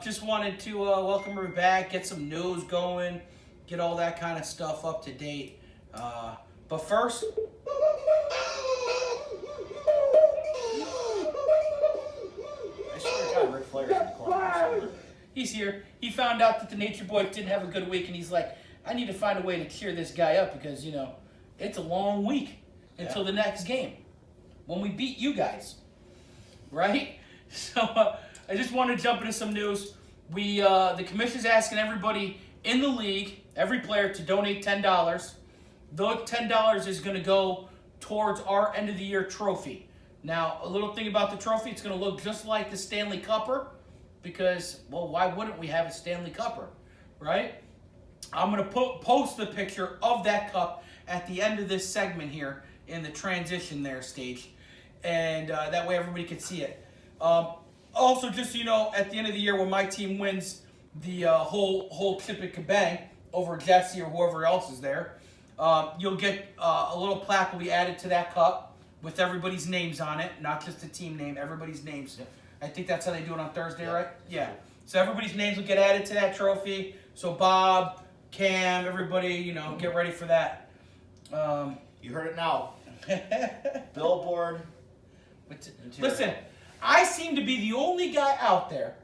Just wanted to welcome her back, get some news going, get all that kind of stuff up to date. But first, I swear to God, Ric Flair's in the corner. he's here. He found out that the Nature Boy didn't have a good week, and he's like, I need to find a way to cheer this guy up because, you know, it's a long week until the next game when we beat you guys, right? So I just want to jump into some news. The commission's asking everybody in the league, every player, to donate $10. Those $10 is going to go towards our end of the year trophy. Now, a little thing about the trophy, it's going to look just like the Stanley Cupper because, well, why wouldn't we have a Stanley Cupper, right? I'm going to post the picture of that cup at the end of this segment here in the transition there stage, and that way everybody can see it. Also, just so you know, at the end of the year when my team wins the whole tip and kabang over Jesse or whoever else is there, you'll get a little plaque will be added to that cup with everybody's names on it, not just the team name, everybody's names. Yep. I think that's how they do it on Thursday, right? Yeah. So everybody's names will get added to that trophy. So Bob, Cam, everybody, you know, get ready for that. You heard it now. Billboard. Listen, I seem to be the only guy out there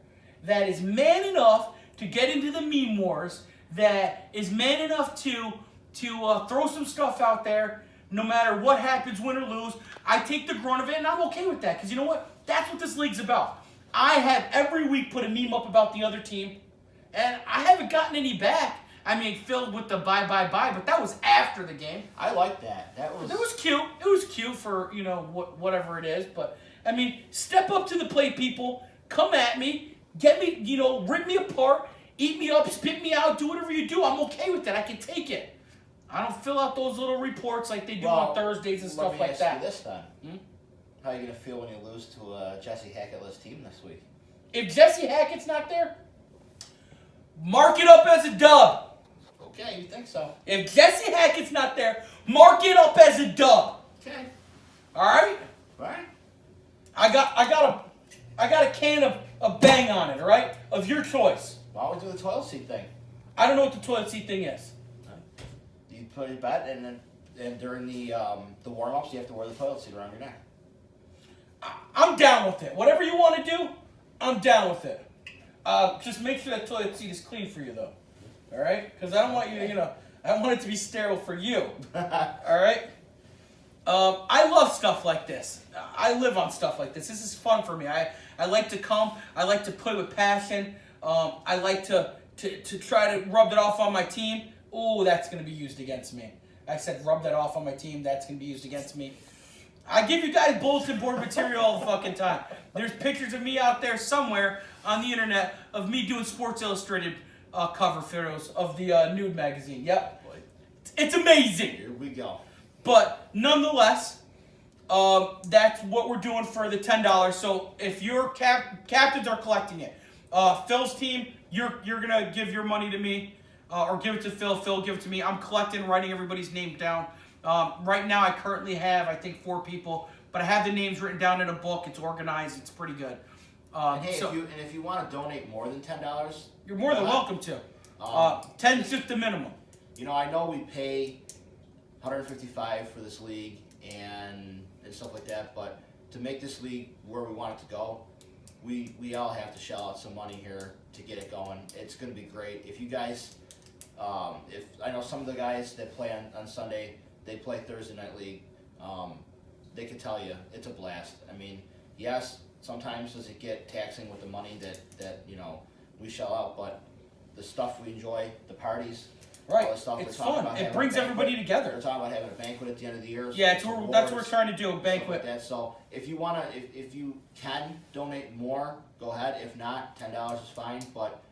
that is man enough to get into the meme wars, that is man enough to throw some stuff out there, no matter what happens, win or lose. I take the grunt of it, and I'm okay with that, because you know what? That's what this league's about. I have every week put a meme up about the other team, and I haven't gotten any back. I mean, filled with the bye, but that was after the game. I like that. It was cute. It was cute for, you know, whatever it is. But, I mean, step up to the plate, people. Come at me. Get me, you know, rip me apart. Eat me up. Spit me out. Do whatever you do. I'm okay with that. I can take it. I don't fill out those little reports like they do on Thursdays and stuff like that. Let me ask you this then. How are you going to feel when you lose to a Jesse Hackett-less team this week? If Jesse Hackett's not there, mark it up as a dub. Okay, you think so. If Jesse Hackett's not there, mark it up as a dub. Okay. All right? Right. I got a can of Bang on it, all right? Of your choice. Why don't we do the toilet seat thing? I don't know what the toilet seat thing is. You put it back, and during the warm-ups, you have to wear the toilet seat around your neck. I'm down with it. Whatever you want to do, I'm down with it. Just make sure that toilet seat is clean for you, though. All right? Because I don't want you to, I want it to be sterile for you. All right? I love stuff like this. I live on stuff like this. This is fun for me. I like to come. I like to play with passion. I like to try to rub that off on my team. Oh, that's going to be used against me. I said rub that off on my team. That's going to be used against me. I give you guys bulletin board material all the fucking time. There's pictures of me out there somewhere on the internet of me doing Sports Illustrated cover photos of the nude magazine. Yep. It's amazing. Here we go. But nonetheless, that's what we're doing for the $10. So if your captains are collecting it, Phil's team, you're gonna give your money to me, or give it to Phil. Phil, give it to me. I'm collecting, writing everybody's name down. Right now, I currently have, I think, 4 people, but I have the names written down in a book. It's organized. It's pretty good. And hey, if you want to donate more than $10, you're more than welcome to. 10 is just the minimum. I know we pay $155 for this league and stuff like that, but to make this league where we want it to go, we all have to shell out some money here to get it going. It's going to be great. If you guys, if I know some of the guys that play on Sunday, they play Thursday Night League, they can tell you it's a blast. I mean, yes, sometimes does it get taxing with the money that we shell out, but the stuff we enjoy, the parties, right? All the stuff it's fun. It brings everybody together. We're talking about having a banquet at the end of the year. Yeah, that's what we're trying to do, a banquet. Like that. So if you wanna, if you can donate more, go ahead. If not, $10 is fine. But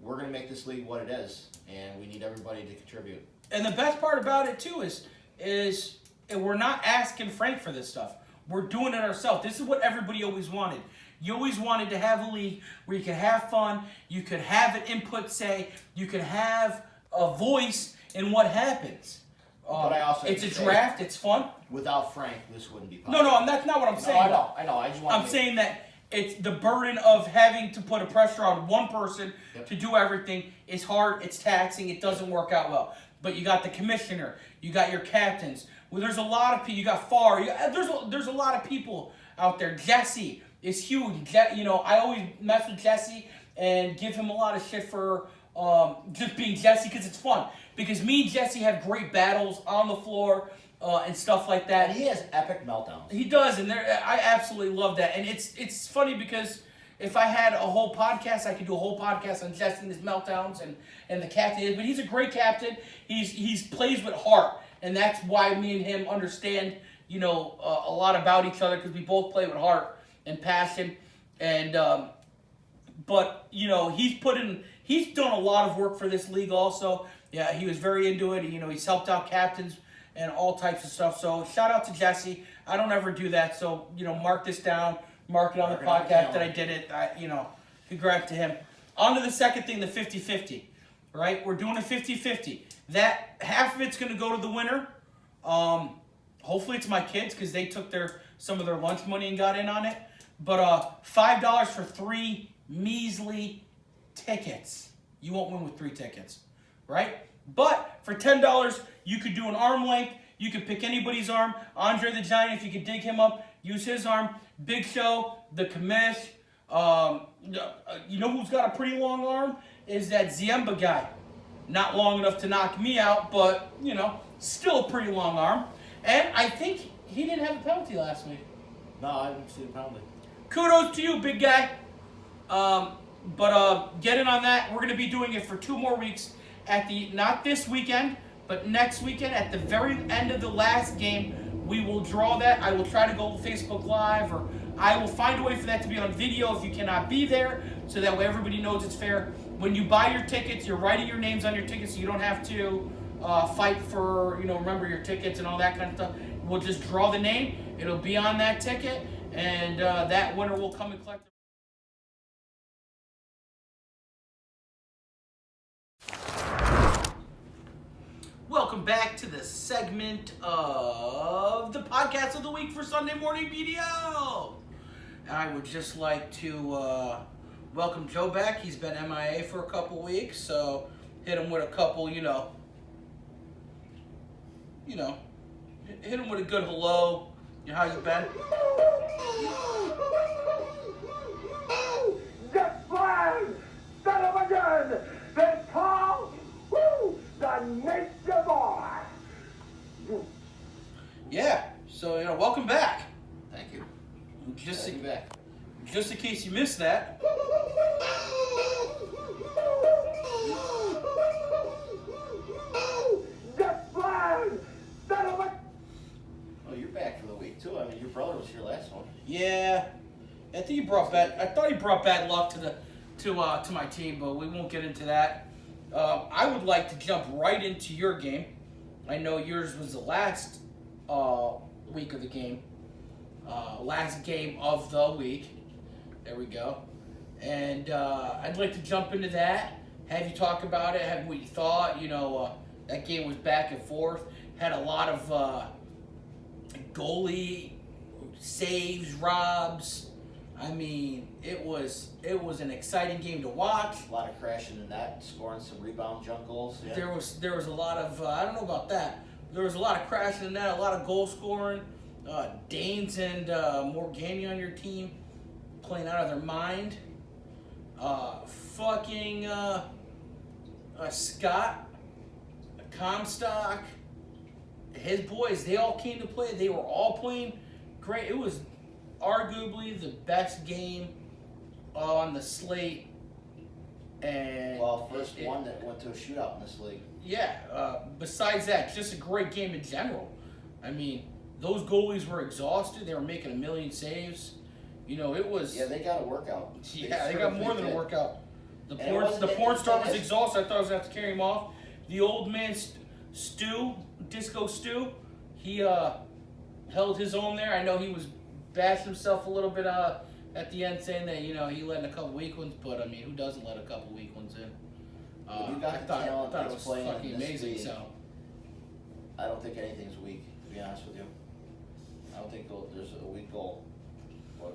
we're gonna make this league what it is, and we need everybody to contribute. And the best part about it too is we're not asking Frank for this stuff. We're doing it ourselves. This is what everybody always wanted. You always wanted to have a league where you could have fun, you could have an input say, you could have a voice in what happens. But I also it's a draft. It's fun. Without Frank, this wouldn't be possible. No, that's not what I'm saying. I know. I just want. I'm saying that it's the burden of having to put a pressure on one person Yep. to do everything is hard. It's taxing. It doesn't work out well. But you got the commissioner. You got your captains. Well, there's a lot of people. You got Farr. There's a lot of people out there. Jesse is huge. I always mess with Jesse and give him a lot of shit for just being Jesse because it's fun. Because me and Jesse have great battles on the floor and stuff like that. And he has epic meltdowns. He does, and I absolutely love that. And it's funny because if I had a whole podcast, I could do a whole podcast on Jesse and his meltdowns and the captain. But he's a great captain. He's plays with heart, and that's why me and him understand a lot about each other because we both play with heart and passion. And but he's done a lot of work for this league also. Yeah, he was very into it. He's helped out captains and all types of stuff. So shout out to Jesse. I don't ever do that. So, mark this down. Mark it on the podcast that I did it. Congrats to him. On to the second thing, the 50-50. Right? We're doing a 50-50. That half of it's going to go to the winner. Hopefully it's my kids because they took some of their lunch money and got in on it. But $5 for 3 measly tickets. You won't win with 3 tickets. Right? But for $10, you could do an arm length. You could pick anybody's arm. Andre the Giant, if you could dig him up, use his arm. Big Show, the commish. Who's got a pretty long arm? Is that Ziemba guy. Not long enough to knock me out, but, still a pretty long arm. And I think he didn't have a penalty last week. No, I didn't see the penalty. Kudos to you, big guy. But get in on that. We're going to be doing it for 2 more weeks. Not this weekend, but next weekend at the very end of the last game, we will draw that. I will try to go Facebook Live, or I will find a way for that to be on video if you cannot be there, so that way everybody knows it's fair. When you buy your tickets, you're writing your names on your tickets, so you don't have to fight for, remember your tickets and all that kind of stuff. We'll just draw the name. It'll be on that ticket, and that winner will come and collect. Welcome back to the segment of the podcast of the week for Sunday Morning BDL. I would just like to welcome Joe back. He's been MIA for a couple weeks, so hit him with a couple, hit him with a good hello. How you been? Get flag! Son of a gun! They call the nature boy! Yeah, so, welcome back. Thank you. Just Glad to be back. in case you missed that. Get flag! Son of a... Oh, you're back for the week too. I mean, your brother was here last one. Yeah, I think he brought bad. I thought he brought bad luck to my team, but we won't get into that. I would like to jump right into your game. I know yours was the last week of the game, last game of the week. There we go. And I'd like to jump into that. Have you talk about it? Have what you thought? That game was back and forth. Had a lot of goalie saves, robs. I mean, it was an exciting game to watch. A lot of crashing in the net, scoring some rebound junk goals. Yeah. There was a lot of I don't know about that. There was a lot of crashing in the net, a lot of goal scoring. Danes and Morgani on your team playing out of their mind. Scott Comstock, his boys, they all came to play. They were all playing great. It was arguably the best game on the slate. And First one that went to a shootout in this league. Yeah, besides that, just a great game in general. I mean, those goalies were exhausted. They were making a million saves. It was... Yeah, they got a workout. Yeah, they got more than a workout. The And porn star was exhausted. I thought I was going to have to carry him off. The old man, Disco Stu, he held his own there. I know he was bashing himself a little bit at the end, saying that, he let in a couple weak ones, but, I mean, who doesn't let a couple weak ones in? You got the talent I thought it that's was playing fucking in this amazing, league. so... I don't think anything's weak, to be honest with you. I don't think there's a weak goal. What?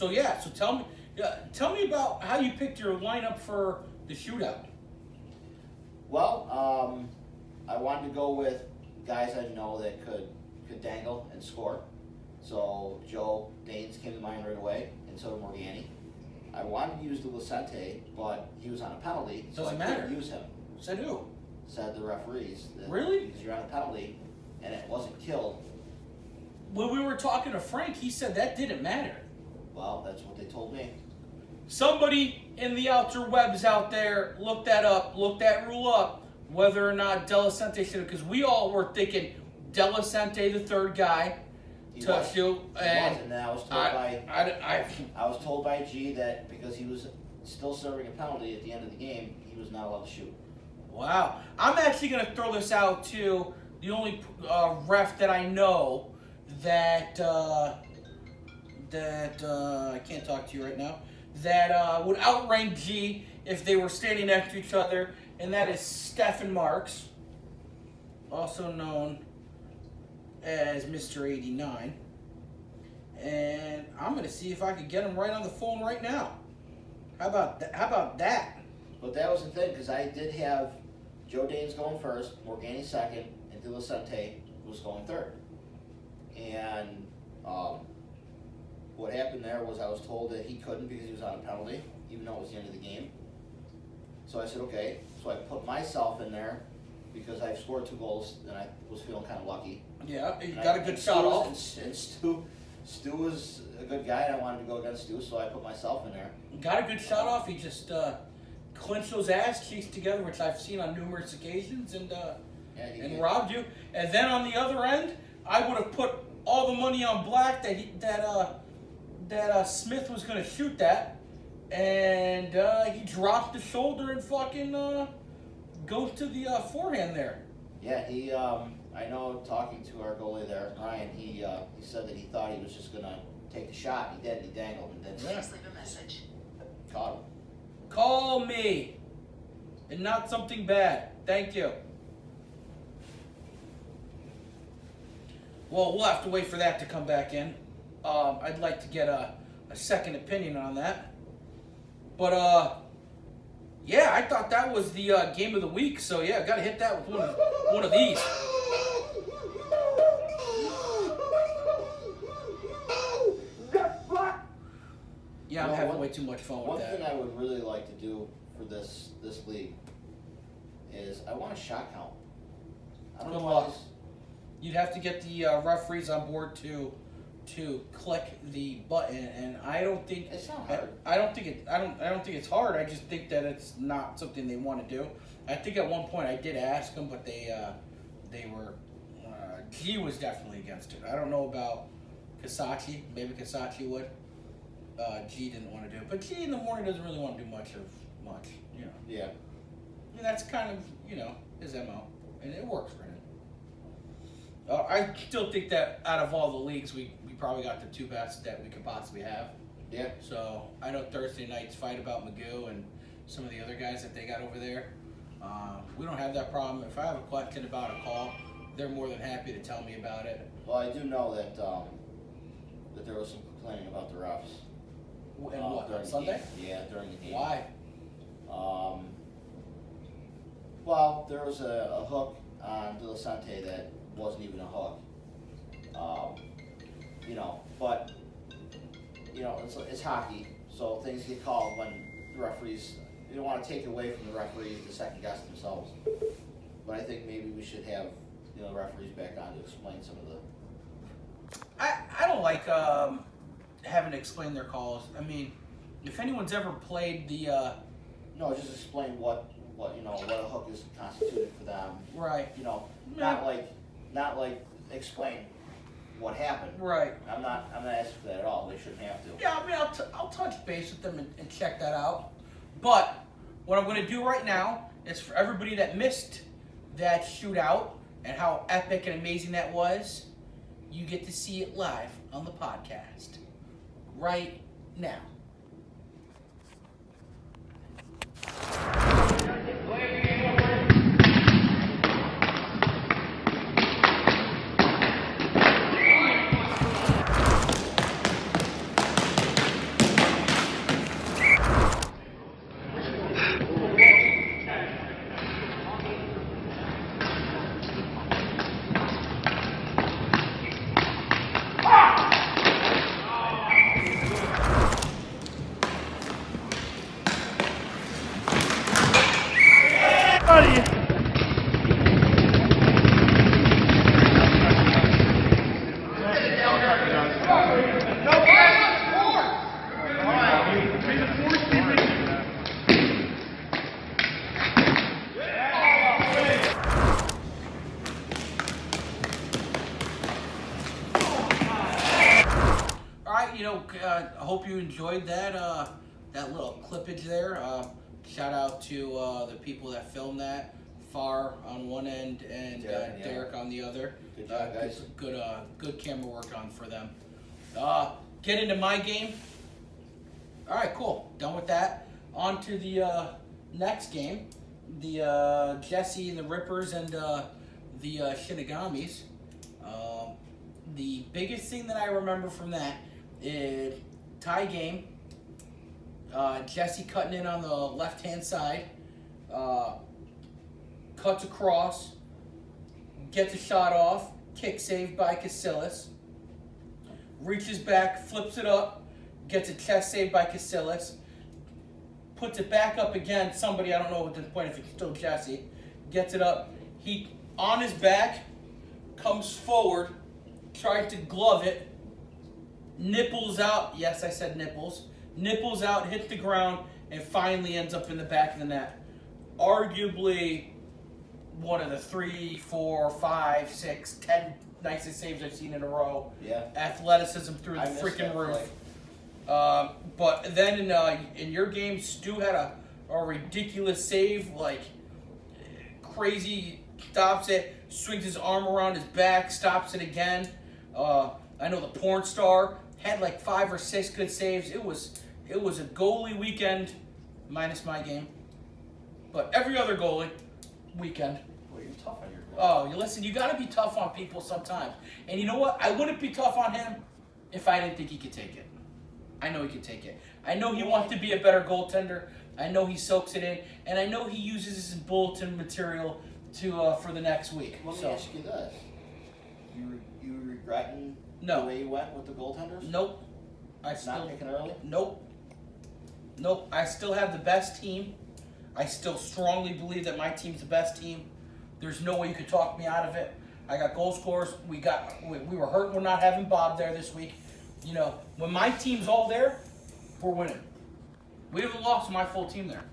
So tell me about how you picked your lineup for the shootout. Well, I wanted to go with guys I know that could dangle and score. So Joe Daines came to mind right away, and so did Morgani. I wanted to use De La Sente, but he was on a penalty, so Doesn't I matter. couldn't use him. Said who? Said the referees. Really? Because you're on a penalty, and it wasn't killed. When we were talking to Frank, he said that didn't matter. Well, that's what they told me. Somebody in the interwebs out there looked that rule up, whether or not De La Sente should have, because we all were thinking De La Sente, the third guy, He to was. shoot. And And then I was told I I was told by G that because he was still serving a penalty at the end of the game, he was not allowed to shoot. wow. I'm actually going to throw this out to the only ref that I know that I can't talk to you right now, that would outrank G if they were standing next to each other, and that is Stephen Marks, also known as Mr. 89. And I'm going to see if I can get him right on the phone right now. How about that? But that was the thing, because I did have Joe Daines going first, Morgani second, and De La Sente was going third. And what happened there was I was told that he couldn't because he was on a penalty, even though it was the end of the game. So I said, okay. So I put myself in there because I scored 2 goals and I was feeling kind of lucky. Yeah, you And got a good shot off. And Stu was a good guy, and I wanted to go against Stu, so I put myself in there. Got a good shot off. He just clinched those ass cheeks together, which I've seen on numerous occasions, and robbed you. And then on the other end, I would have put all the money on Black that Smith was going to shoot that, and he drops the shoulder and fucking goes to the forehand there. Yeah, he. I know talking to our goalie there, Ryan. He said that he thought he was just gonna take the shot. He did. He dangled and then Please leave a message. caught him. Call me, and not something bad. Thank you. Well, we'll have to wait for that to come back in. I'd like to get a second opinion on that. But, yeah, I thought that was the game of the week. So, yeah, got to hit that with one of these. Yeah, I'm having way too much fun with One that. thing I would really like to do for this league is I want a shot count. I don't Good know luck. why. You'd have to get the referees on board to click the button, and I don't think It's not hard. I don't think it's hard. I just think that it's not something they want to do. I think at one point I did ask them, but they were G was definitely against it. I don't know about Kasachi. Maybe Kasachi would. G didn't want to do it, but G in the morning doesn't really want to do much. You know. Yeah. And that's kind of his MO, and it works for him. I still think that out of all the leagues, we probably got the 2 best that we could possibly have. Yeah. So I know Thursday nights fight about Magoo and some of the other guys that they got over there. We don't have that problem. If I have a question about a call, they're more than happy to tell me about it. Well, I do know that that there was some complaining about the refs. And what, during on the Sunday? game. Yeah, during the game. Why? Well, there was a hook on De La Sente that wasn't even a hook. But it's hockey, so things get called when the referees. You don't want to take away from the referees to second guess themselves. But I think maybe we should have the referees back on to explain some of the. I don't like having to explain their calls. I mean, if anyone's ever played the No, just explain what a hook is constituted for them. right, Not like explain what happened. right. I'm not asking for that at all. They shouldn't have to. Yeah, I mean, I'll touch base with them and check that out. But what I'm going to do right now is for everybody that missed that shootout and how epic and amazing that was, you get to see it live on the podcast right now. I hope you enjoyed that little clippage there. Shout out to the people that filmed that. Far on one end and Derek on the other. Good job, guys. Good camera work on for them. Get into my game. All right, cool. Done with that. On to the next game. The Jesse and the Rippers and the Shinagamis. The biggest thing that I remember from that is tie game. Jesse cutting in on the left-hand side. Cuts across. Gets a shot off. Kick saved by Casillas. Reaches back, flips it up. Gets a chest saved by Casillas. Puts it back up again. Somebody, I don't know at this point if it's still Jesse. Gets it up. He, on his back, comes forward. Tries to glove it. Nipples out. Yes, I said nipples. Nipples out, hits the ground, and finally ends up in the back of the net. Arguably one of the 3, 4, 5, 6, 10 nicest saves I've seen in a row. Yeah. Athleticism through the freaking roof. But then in your game, Stu had a ridiculous save, like crazy, stops it, swings his arm around his back, stops it again. I know the porn star had like 5 or 6 good saves. It was a goalie weekend, minus my game. But every other goalie weekend. Well, you're tough on your goal. Oh, you listen, you got to be tough on people sometimes. And you know what? I wouldn't be tough on him if I didn't think he could take it. I know he could take it. I know he wants to be a better goaltender. I know he soaks it in. And I know he uses his bulletin material to for the next week. Let me ask you this. You regretting No. the way you went with the goaltenders? Nope. Not picking early? Nope. I still have the best team. I still strongly believe that my team's the best team. There's no way you could talk me out of it. I got goal scorers. We were hurt. We're not having Bob there this week. You know, when my team's all there, we're winning. We haven't lost my full team there.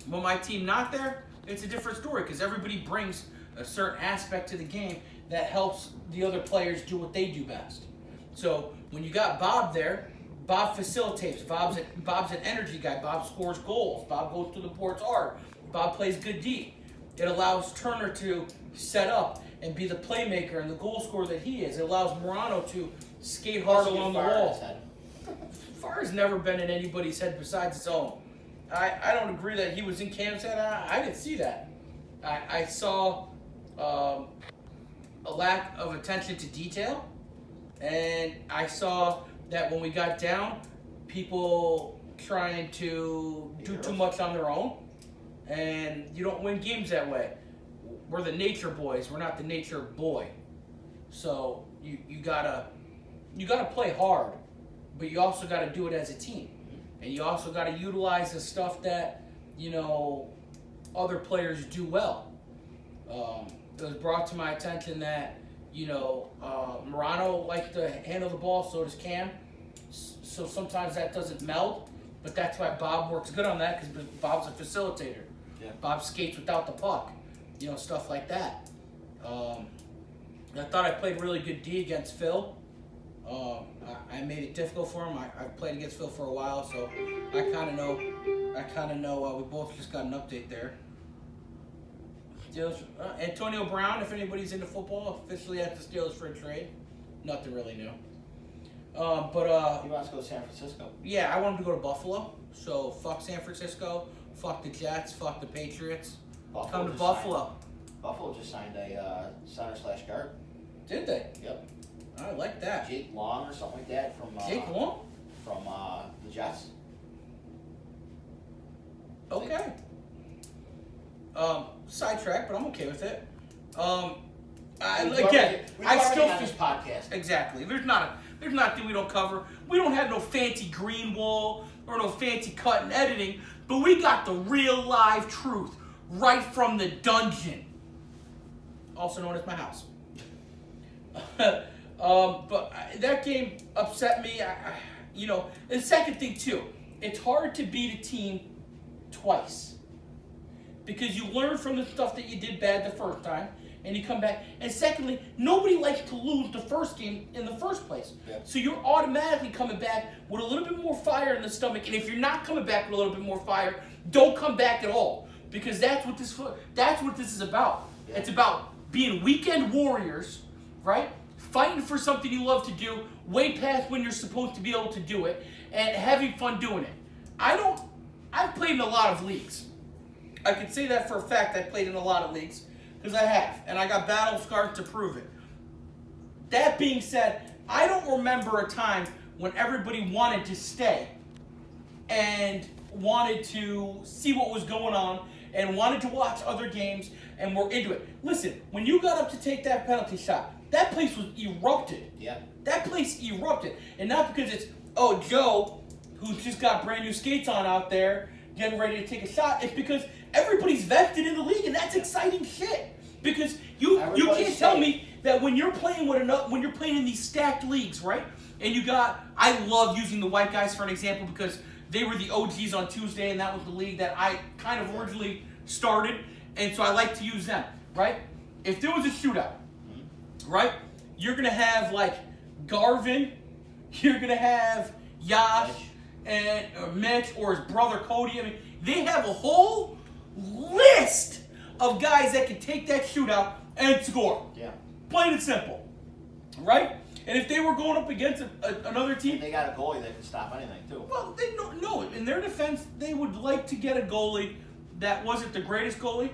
When my team not there, it's a different story because everybody brings a certain aspect to the game that helps the other players do what they do best. So when you got Bob there, Bob facilitates. Bob's an energy guy. Bob scores goals. Bob goes to the boards hard. Bob plays good D. It allows Turner to set up and be the playmaker and the goal scorer that he is. It allows Morano to skate hard along the wall. Far's never been in anybody's head besides his own. I don't agree that he was in Cam's head. I didn't see that. I saw a lack of attention to detail, and I saw that when we got down, people trying to do too much on their own, and you don't win games that way. We're the nature boys. We're not the nature boy. So you gotta play hard, but you also gotta do it as a team, and you also gotta utilize the stuff that other players do well. It was brought to my attention that Morano likes to handle the ball, so does Cam. So sometimes that doesn't meld, but that's why Bob works good on that because Bob's a facilitator. Yeah. Bob skates without the puck, stuff like that. I thought I played really good D against Phil. I made it difficult for him. I've played against Phil for a while, so I kind of know. We both just got an update there. Steelers, Antonio Brown, if anybody's into football, officially at the Steelers for a trade. Nothing really new. He wants to go to San Francisco. Yeah, I want him to go to Buffalo. So fuck San Francisco, fuck the Jets, fuck the Patriots. Come to Buffalo. Buffalo just signed a center/guard. Did they? Yep. I like that. Jake Long or something like that from Jake Long? From the Jets. Okay. Sidetrack, but I'm okay with it. I still on this podcast. Exactly. There's nothing we don't cover. We don't have no fancy green wall or no fancy cut and editing, but we got the real live truth right from the dungeon, also known as my house. But that game upset me. And the second thing too, it's hard to beat a team twice because you learn from the stuff that you did bad the first time, and you come back. And secondly, nobody likes to lose the first game in the first place. Yeah. So you're automatically coming back with a little bit more fire in the stomach. And if you're not coming back with a little bit more fire, don't come back at all, because that's what this is about. Yeah. It's about being weekend warriors, right? Fighting for something you love to do, way past when you're supposed to be able to do it, and having fun doing it. I've played in a lot of leagues. I can say that for a fact. I played in a lot of leagues, because I have, and I got battle scars to prove it. That being said, I don't remember a time when everybody wanted to stay and wanted to see what was going on and wanted to watch other games and were into it. Listen, when you got up to take that penalty shot, that place was erupted. Yeah. That place erupted. And not because it's, oh, Joe, who's just got brand new skates on out there, getting ready to take a shot. It's because everybody's vested in the league, and that's exciting shit. Because you can't tell me that when you're playing when you're playing in these stacked leagues, right? And you got, I love using the white guys for an example because they were the OGs on Tuesday, and that was the league that I kind of originally started, and so I like to use them, right? If there was a shootout, right, you're gonna have like Garvin, you're gonna have Yash and Mitch or his brother Cody. I mean, they have a whole list of guys that can take that shootout and score. Yeah. Plain and simple, right? And if they were going up against another team, They got a goalie that can stop anything too. well, they no. In their defense, they would like to get a goalie that wasn't the greatest goalie,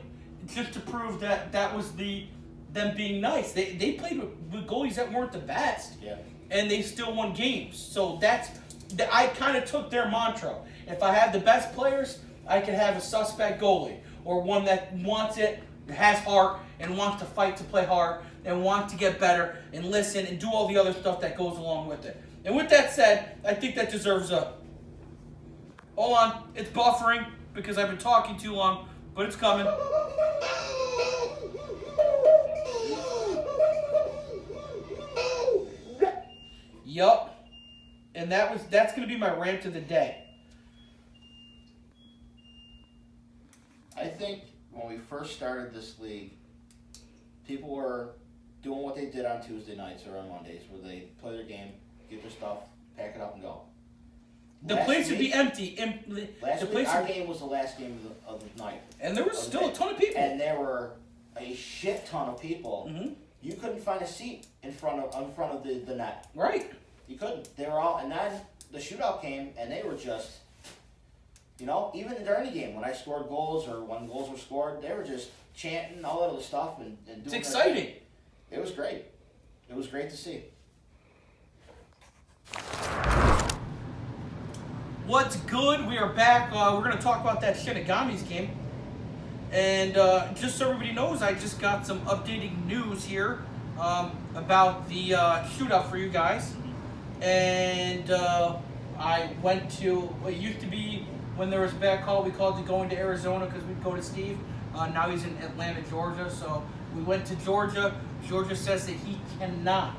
just to prove that was them being nice. They played with goalies that weren't the best, Yeah. and they still won games. So I kind of took their mantra. If I have the best players, I can have a suspect goalie or one that wants it, has heart, and wants to fight to play hard and want to get better and listen and do all the other stuff that goes along with it. And with that said, I think that deserves a... Hold on, it's buffering because I've been talking too long, but it's coming. Yup. And that's going to be my rant of the day. I think when we first started this league, people were doing what they did on Tuesday nights or on Mondays, where they play their game, get their stuff, pack it up, and go. The place would be empty. Last week, our game was the last game of the night. And there was still a ton of people. And there were a shit ton of people. Mm-hmm. You couldn't find a seat in front of the net. Right. You couldn't. They were all, and then the shootout came, and they were just, even during the game, when I scored goals or when goals were scored, they were just chanting all that other stuff and doing It's their exciting. thing. It was great. It was great to see. What's good? We are back. We're going to talk about that Shinigami's game. And just so everybody knows, I just got some updating news here about the shootout for you guys. And I went to what used to be, when there was a bad call, we called it going to Arizona because we'd go to Steve. Now he's in Atlanta, Georgia. So we went to Georgia. Georgia says that he cannot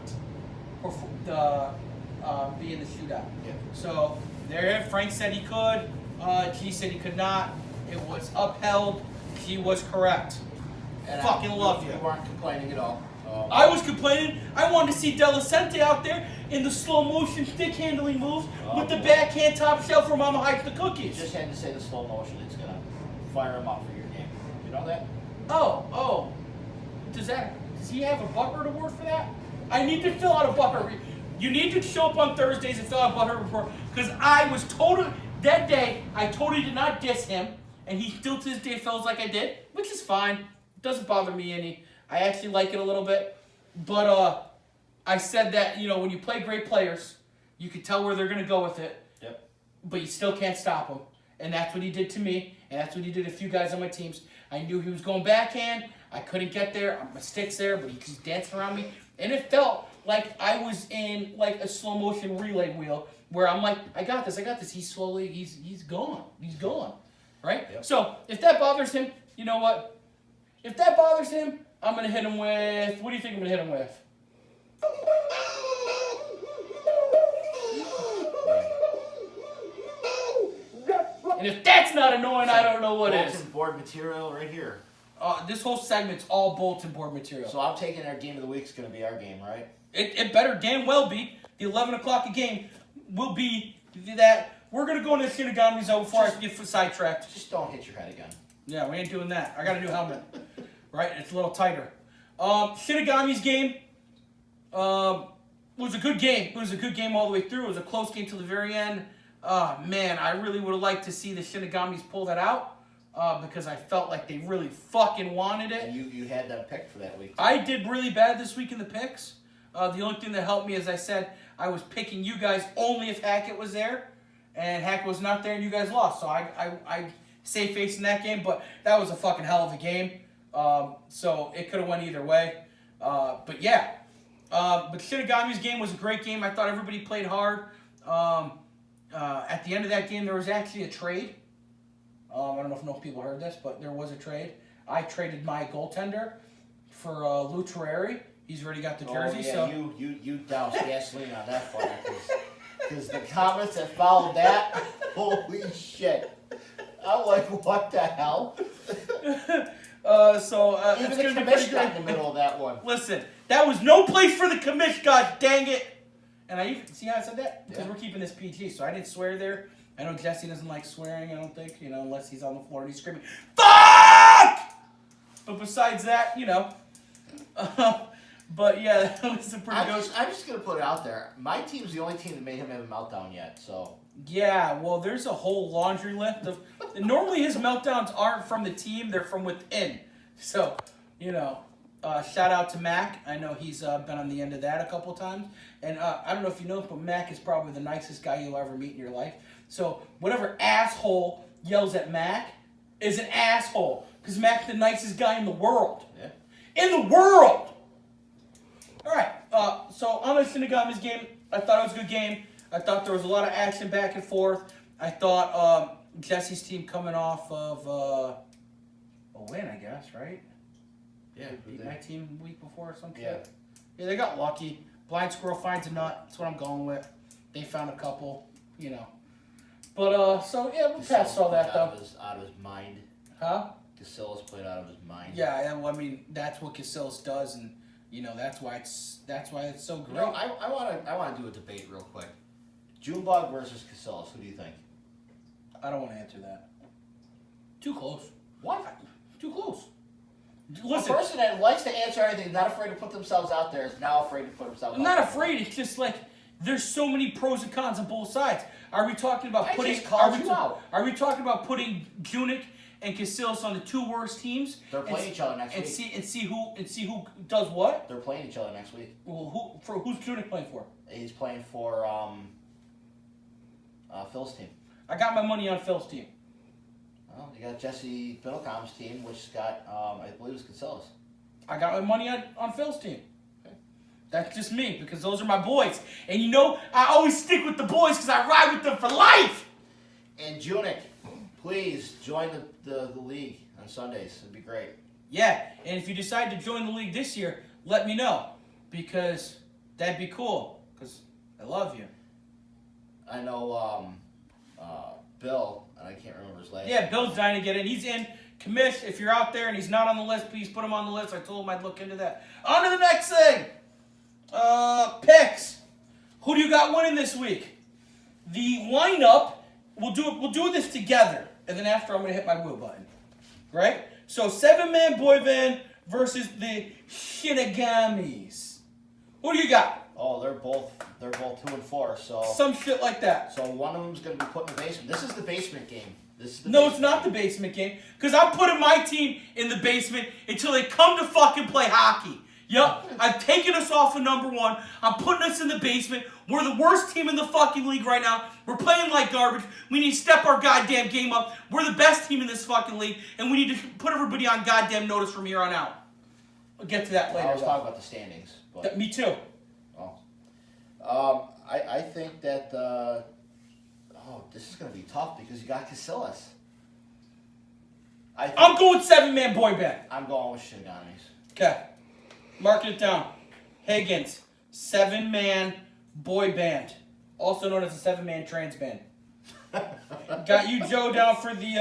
be in the shootout. Yeah. So there, Frank said he could. G said he could not. It was upheld. He was correct. And Fucking love you. We weren't complaining at all. I was complaining. I wanted to see Delicente out there in the slow motion stick handling moves with the backhand top shelf where Mama hides the You cookies. just had to say the slow motion. It's gonna fire him up for your game. You know that? Oh. Does he have a Butthurt award for that? I need to fill out a Butthurt. You need to show up on Thursdays and fill out a Butthurt report because that day I totally did not diss him, and he still to this day feels like I did, which is fine. It doesn't bother me any. I actually like it a little bit, but I said that when you play great players, you can tell where they're gonna go with it. Yep. But you still can't stop him, and that's what he did to me, and that's what he did to a few guys on my teams. I knew he was going backhand. I couldn't get there. My stick's there, but he keeps dancing around me, and it felt like I was in like a slow motion relay wheel where I'm like, I got this. He's gone. He's gone, right? Yep. So if that bothers him, you know what? If that bothers him, I'm gonna hit him with. What do you think I'm gonna hit him with? And if that's not annoying, I don't know what is. Bulletin board material right here. This whole segment's all bulletin board material. So I'm taking our game of the week is going to be our game, right? It better damn well be. The 11 o'clock game will be that. We're going to go into Shinigami Zone before I get sidetracked. Just don't hit your head again. Yeah, we ain't doing that. I got a new helmet. Right? It's a little tighter. Shinigami's game was a good game. It was a good game all the way through. It was a close game till the very end. Man, I really would have liked to see the Shinigamis pull that out because I felt like they really fucking wanted it. And you had them picked for that week. I did really bad this week in the picks. The only thing that helped me, as I said, I was picking you guys only if Hackett was there. And Hackett was not there and you guys lost. So I saved face in that game. But that was a fucking hell of a game. So it could have went either way. But yeah. But Shinigami's game was a great game. I thought everybody played hard. At the end of that game, there was actually a trade. I don't know if enough people heard this, but there was a trade. I traded my goaltender for Lou Terreri. He's already got the jersey. Yeah, so you doused gasoline on that fire. Because the comments that followed that, holy shit. I'm like, what the hell? Even Even the commission got in the middle of that one. Listen, that was no place for the commish, god dang it. And I even, see how I said that? Because we're keeping this PG, so I didn't swear there. I know Jesse doesn't like swearing, I don't think, unless he's on the floor and he's screaming, FUCK! But besides that, but yeah, that was a pretty good. I'm just going to put it out there. My team's the only team that made him have a meltdown yet, so. Yeah, well, there's a whole laundry list of. Normally his meltdowns aren't from the team, they're from within. So, shout out to Mac. I know he's been on the end of that a couple times. And I don't know if you know, but Mac is probably the nicest guy you'll ever meet in your life. So, whatever asshole yells at Mac is an asshole. Because Mac's the nicest guy in the world. Yeah. In the world! Alright, so on the Shinigami's game, I thought it was a good game. I thought there was a lot of action back and forth. I thought Jesse's team coming off of a win, I guess, right? Yeah. They beat my team week before or something. Yeah. Yeah, they got lucky. Blind squirrel finds a nut. That's what I'm going with. They found a couple, But, so, yeah, we'll pass all that, though. Out of his mind. Huh? Casillas played out of his mind. Yeah, well, I mean, that's what Casillas does, and, that's why it's so great. I want to do a debate real quick. Junebug versus Casillas. Who do you think? I don't want to answer that. Too close. What? Too close. A Listen, person that likes to answer anything, not afraid to put themselves out there, is now afraid to put themselves I'm out not there. afraid. It's just like there's so many pros and cons on both sides. Are we talking about I putting? just called you out. Are we talking about putting Junic and Casillas on the two worst teams? They're playing each other next week. See who does what? They're playing each other next week. Well, who's Junic playing for? He's playing for Phil's team. I got my money on Phil's team. Well, you got Jesse Fiddlecom's team, which got I believe it's Casillas. I got my money on Phil's team. That's just me, because those are my boys. And I always stick with the boys because I ride with them for life. And Junic, please join the league on Sundays. It'd be great. Yeah, and if you decide to join the league this year, let me know, because that'd be cool, because I love you. I know Bill, and I can't remember his last name. Yeah, Bill's dying to get in. He's in. Commish, if you're out there and he's not on the list, please put him on the list. I told him I'd look into that. On to the next thing. Picks. Who do you got winning this week? The lineup, we'll do this together. And then after, I'm going to hit my wheel button. Right? So, 7-man boy band versus the Shinigamis. Who do you got? Oh, they're both 2 and 4. So Some shit like that. So one of them's going to be put in the basement. This is the basement game. No, it's not the basement game. Because I'm putting my team in the basement until they come to fucking play hockey. Yup, I'm taking us off of number 1. I'm putting us in the basement. We're the worst team in the fucking league right now. We're playing like garbage. We need to step our goddamn game up. We're the best team in this fucking league. And we need to put everybody on goddamn notice from here on out. We'll get to that later. I was talking about the standings. But, Me too. Oh. I think that... this is going to be tough because you got Casillas. I'm going 7-man boy band. I'm going with Shinigamis. Okay. Marking it down. Higgins, 7-man boy band. Also known as a 7-man trans band. Got you, Joe, down for the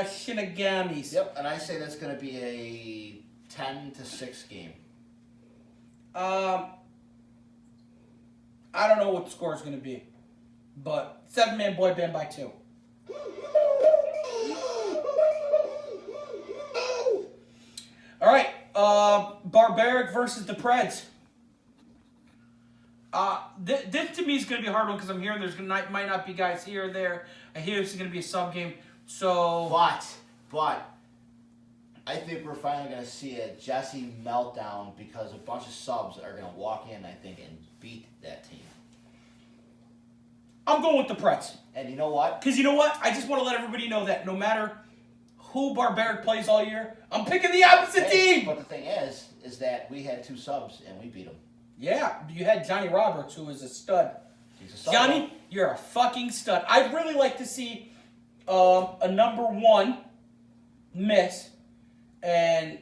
Shinagamis. Yep, and I say that's going to be a 10-6 game. I don't know what the score is going to be, but 7-man boy band by 2. All right, Barbaric versus the Preds. This to me is going to be a hard one because I'm hearing might not be guys here or there. I hear this is going to be a sub game. So, But I think we're finally going to see a Jesse meltdown because a bunch of subs are going to walk in, I think, and beat that team. I'm going with the Preds. And you know what? Because you know what? I just want to let everybody know that no matter who Barbaric plays all year, I'm picking the opposite team. But the thing is that we had 2 subs and we beat them. Yeah, you had Johnny Roberts, who is a stud. He's a sub. Johnny, you're a fucking stud. I'd really like to see a number 1 miss, and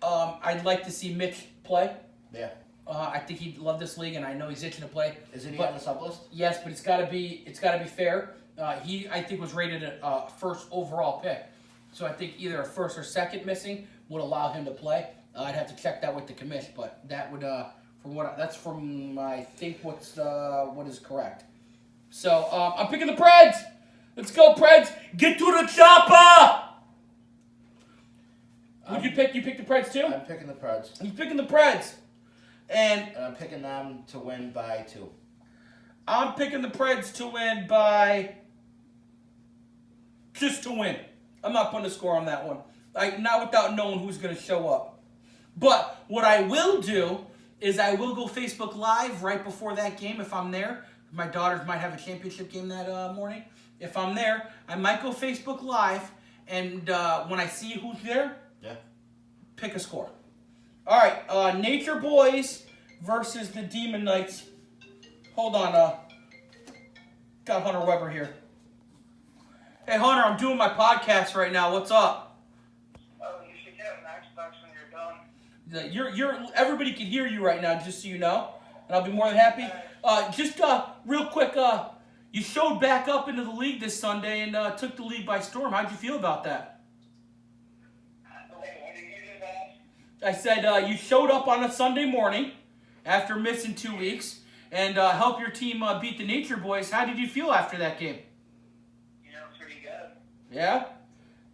I'd like to see Mitch play. Yeah. I think he'd love this league, and I know he's itching to play. Isn't he on the sub list? Yes, but it's got to be fair. He, I think, was rated a first overall pick, so I think either a first or second missing would allow him to play. I'd have to check that with the commish, but that would, that's from I think what is correct. So I'm picking the Preds. Let's go, Preds! Get to the chopper! Who'd you pick? You picked the Preds too? I'm picking the Preds. He's picking the Preds. And I'm picking them to win by 2. I'm picking the Preds to win by... just to win. I'm not putting a score on that one. Not without knowing who's going to show up. But what I will do is I will go Facebook Live right before that game if I'm there. My daughters might have a championship game that morning. If I'm there, I might go Facebook Live, and when I see who's there, pick a score. All right, Nature Boys versus the Demon Knights. Hold on, got Hunter Weber here. Hey Hunter, I'm doing my podcast right now. What's up? Oh, you should get an Xbox when you're done. You're everybody can hear you right now, just so you know, and I'll be more than happy. Just real quick, you showed back up into the league this Sunday and took the league by storm. How'd you feel about that? Wait, what did you just ask? I said you showed up on a Sunday morning after missing 2 weeks and helped your team beat the Nature Boys. How did you feel after that game? Pretty good. Yeah?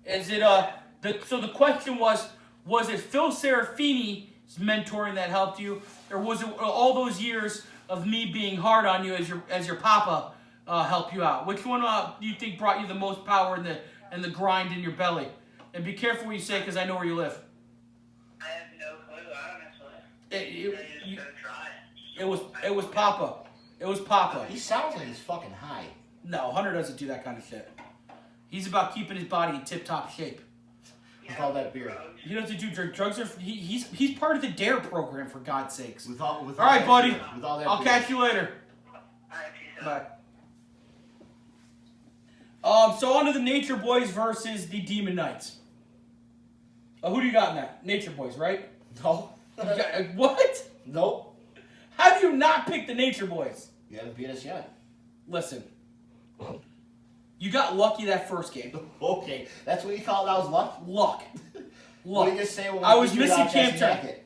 Is it so the question was it Phil Serafini's mentoring that helped you, or was it all those years of me being hard on you as your papa helped you out? Which one do you think brought you the most power and the grind in your belly? And be careful what you say, because I know where you live. I have no clue, honestly. It was Papa. It was Papa. He sounds like he's fucking high. No, Hunter doesn't do that kind of shit. He's about keeping his body in tip-top shape. With all that beer. He doesn't do drugs. He's part of the DARE program, for God's sakes. All right, buddy. With all that I'll beer. catch you later. Alright, peace Bye. out. So on to the Nature Boys versus the Demon Knights. Who do you got in that? Nature Boys, right? No. What? Nope. How do you not pick the Nature Boys? You haven't beat us yet. Listen. You got lucky that first game. Okay. That's what you call it? That was luck? Luck. What did you just say when we I was beat you missing without camp Jesse turn.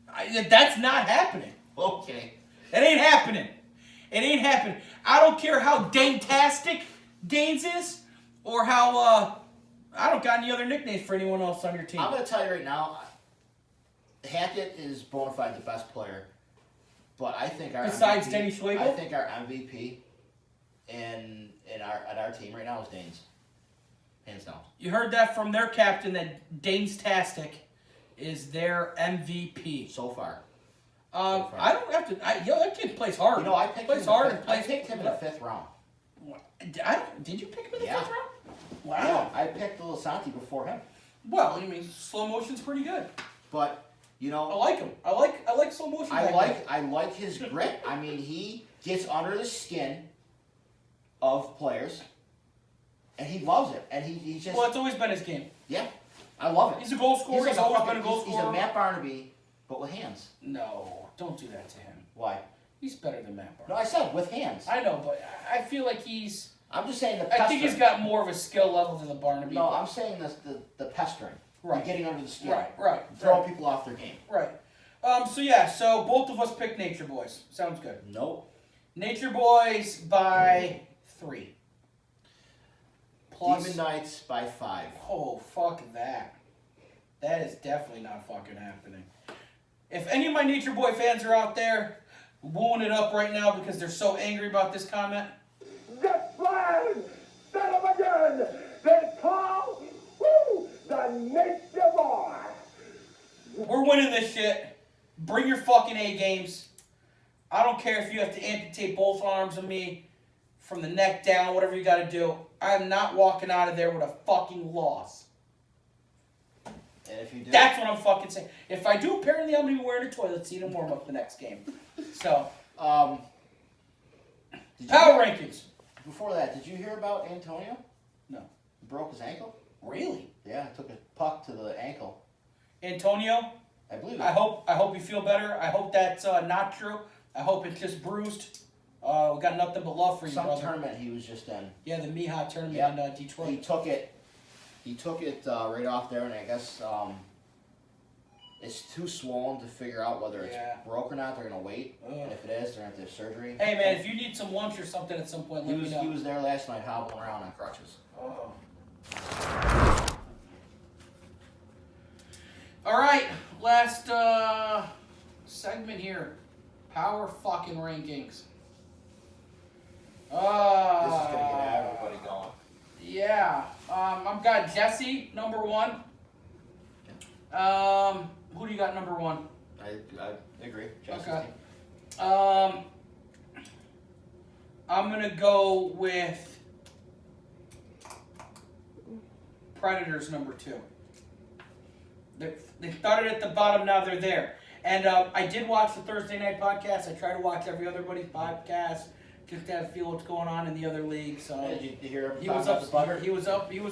Hackett? That's not happening. Okay. It ain't happening. It ain't happening. I don't care how Dane-tastic Danes is, or how, I don't got any other nicknames for anyone else on your team. I'm going to tell you right now, Hackett is bona fide the best player, but I think our Besides MVP, Denny Schlegel? I think our MVP at our team right now is Danes. Hands down. You heard that from their captain that Danes-tastic is their MVP. So far. I don't have to. That kid plays hard. You know, I picked him plays hard. I picked him in the 5th round. Did you pick him in the Yeah. 5th round? Wow. Yeah, I picked Lisanti before him. Well, I mean, slow motion's pretty good. But, you I know, like him. I like slow motion. I like his grit. I mean, he gets under the skin of players, and he loves it. And he just Well, it's always been his game. yeah, I love it. He's a goal scorer. He's always been a goal He's scorer. a Matt Barnaby, but with hands. No, don't do that to him. Why? He's better than Matt No, Barnes. I said with hands. I know, but I feel like he's. I'm just saying the I pestering. think he's got more of a skill level than the Barnaby. No, I'm saying the pestering. Right. Getting under the skin. Right. Throwing people off their game. Right. So both of us picked Nature Boys. Sounds good. Nope. Nature Boys by 3. Plus, Demon Knights by 5. oh, fuck that. That is definitely not fucking happening. If any of my Nature Boy fans are out there wooing it up right now because they're so angry about this comment, Just flying, son of a gun. They call the Nature Boy. we're winning this shit. Bring your fucking A games. I don't care if you have to amputate both arms of me from the neck down, whatever you gotta do. I'm not walking out of there with a fucking loss. And if you do, That's what I'm fucking saying. If I do, apparently I'm gonna be wearing a toilet seat and warm up the next game. So, did you power hear- rankings. Before that, did you hear about Antonio? No. He broke his ankle? Really? Yeah, took a puck to the ankle. Antonio, I believe it. I hope you feel better. I hope that's not true. I hope it's just bruised. We got nothing but love for you, Some brother. tournament he was just in. Yeah, the Miha tournament Yep. in Detroit. He took it right off there, and I guess it's too swollen to figure out whether it's Yeah. broke or not. They're gonna wait, Ugh. and if it is, they're gonna have to have surgery. Hey man, if you need some lunch or something at some point, let me know. He was there last night hobbling around on crutches. Oh. All right, last segment here. Power fucking rankings. This is gonna get everybody going. Yeah. I've got Jesse number 1. Who do you got number 1? I agree. Jesse's Okay. team. I'm gonna go with Predators number 2. They started at the bottom, now they're there. And I did watch the Thursday night podcast. I try to watch every other buddy's podcast just to feel what's going on in the other league. So Did you hear him he talk was about the butter? He was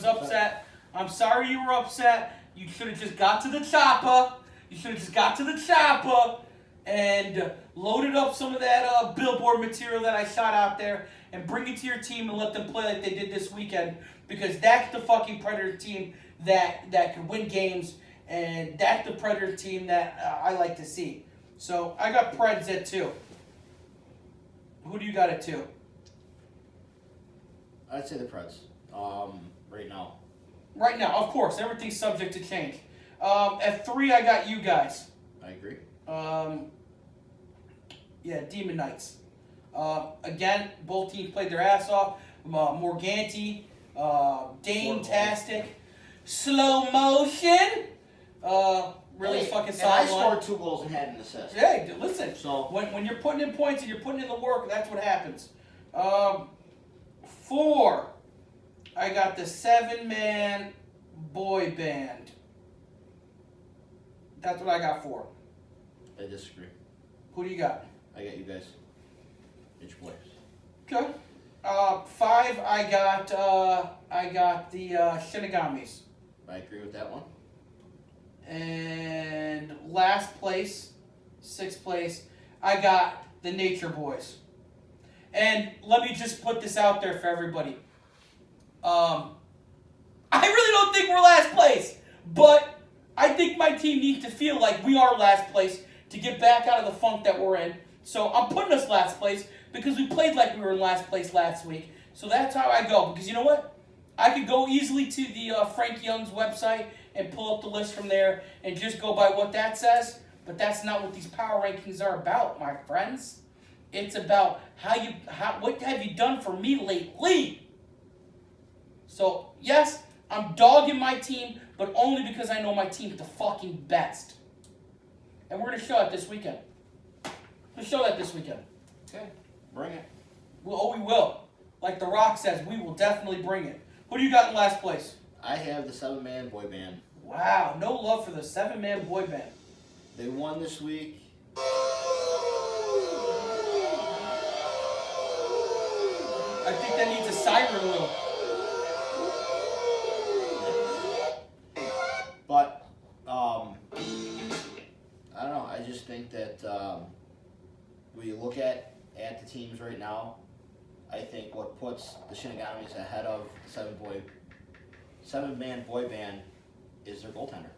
upset. I'm sorry you were upset. You should have just got to the chopper. You should have just got to the chopper and loaded up some of that billboard material that I shot out there and bring it to your team and let them play like they did this weekend, because that's the fucking Predator team that can win games, and that's the Predator team that I like to see. So I got Preds at 2. Who do you got at 2? I'd say the Preds. Right now. Right now, of course, everything's subject to change. At 3, I got you guys. I agree. Yeah, Demon Knights. Again, both teams played their ass off. Morganti, Dane-tastic, slow motion. Really fucking And solid I line. scored 2 goals and had an assist. Hey, listen. So When you're putting in points and you're putting in the work, that's what happens. 4, I got the 7-man boy band. That's what I got 4. I disagree. Who do you got? I got you guys. It's your boys. Okay. 5, I got the Shinigamis. I agree with that one. And last place, 6th place, I got the Nature Boys. And let me just put this out there for everybody. I really don't think we're last place, but I think my team needs to feel like we are last place to get back out of the funk that we're in. So I'm putting us last place because we played like we were in last place last week. So that's how I go. Because you know what? I could go easily to the Frank Young's website and pull up the list from there and just go by what that says. But that's not what these power rankings are about, my friends. It's about what have you done for me lately? So, yes, I'm dogging my team, but only because I know my team's the fucking best. And we're going to show it this weekend. We'll show that this weekend. Okay. Bring it. We will. Like The Rock says, we will definitely bring it. Who do you got in last place? I have the 7-man boy band. Wow, no love for the 7-man boy band. They won this week. I think that needs a siren wheel. But, I don't know. I just think that we look at the teams right now. I think what puts the Shinagamis ahead of the seven-man boy band is their goaltender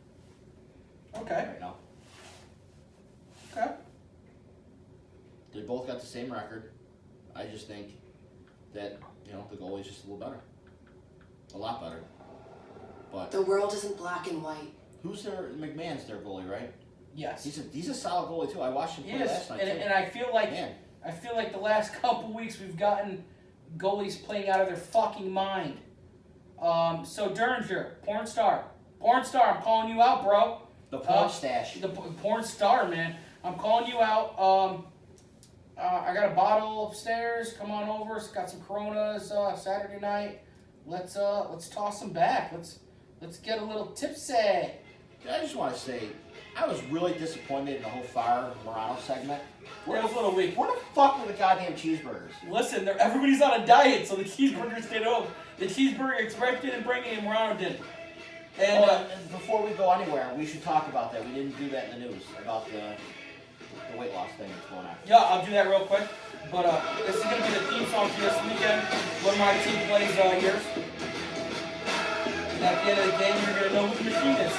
Okay. right now. Okay. They both got the same record. I just think that, the goalie's just a little better. A lot better. But The world isn't black and white. who's their McMahon's their goalie, right? Yes. He's a solid goalie too. I watched him play Yes, last night and, too. and I feel like Man. the last couple weeks we've gotten goalies playing out of their fucking mind. So Derringer, porn star, I'm calling you out, bro. The porn stash. The porn star, man. I'm calling you out. I got a bottle upstairs. Come on over. It's got some Coronas. Saturday night. Let's toss them back. Let's get a little tipsy. I just want to say, I was really disappointed in the whole Fire Morano segment. It was a little weak. Where the fuck were the goddamn cheeseburgers? Listen, everybody's on a diet, so the cheeseburgers stayed over. The cheeseburger express didn't bring it, and Morano didn't. And And before we go anywhere, we should talk about that. We didn't do that in the news about the weight loss thing that's going on. yeah, I'll do that real quick. But this is gonna be the theme song for this weekend when my team plays yours. And at the end of the game, you're gonna know who the machine is.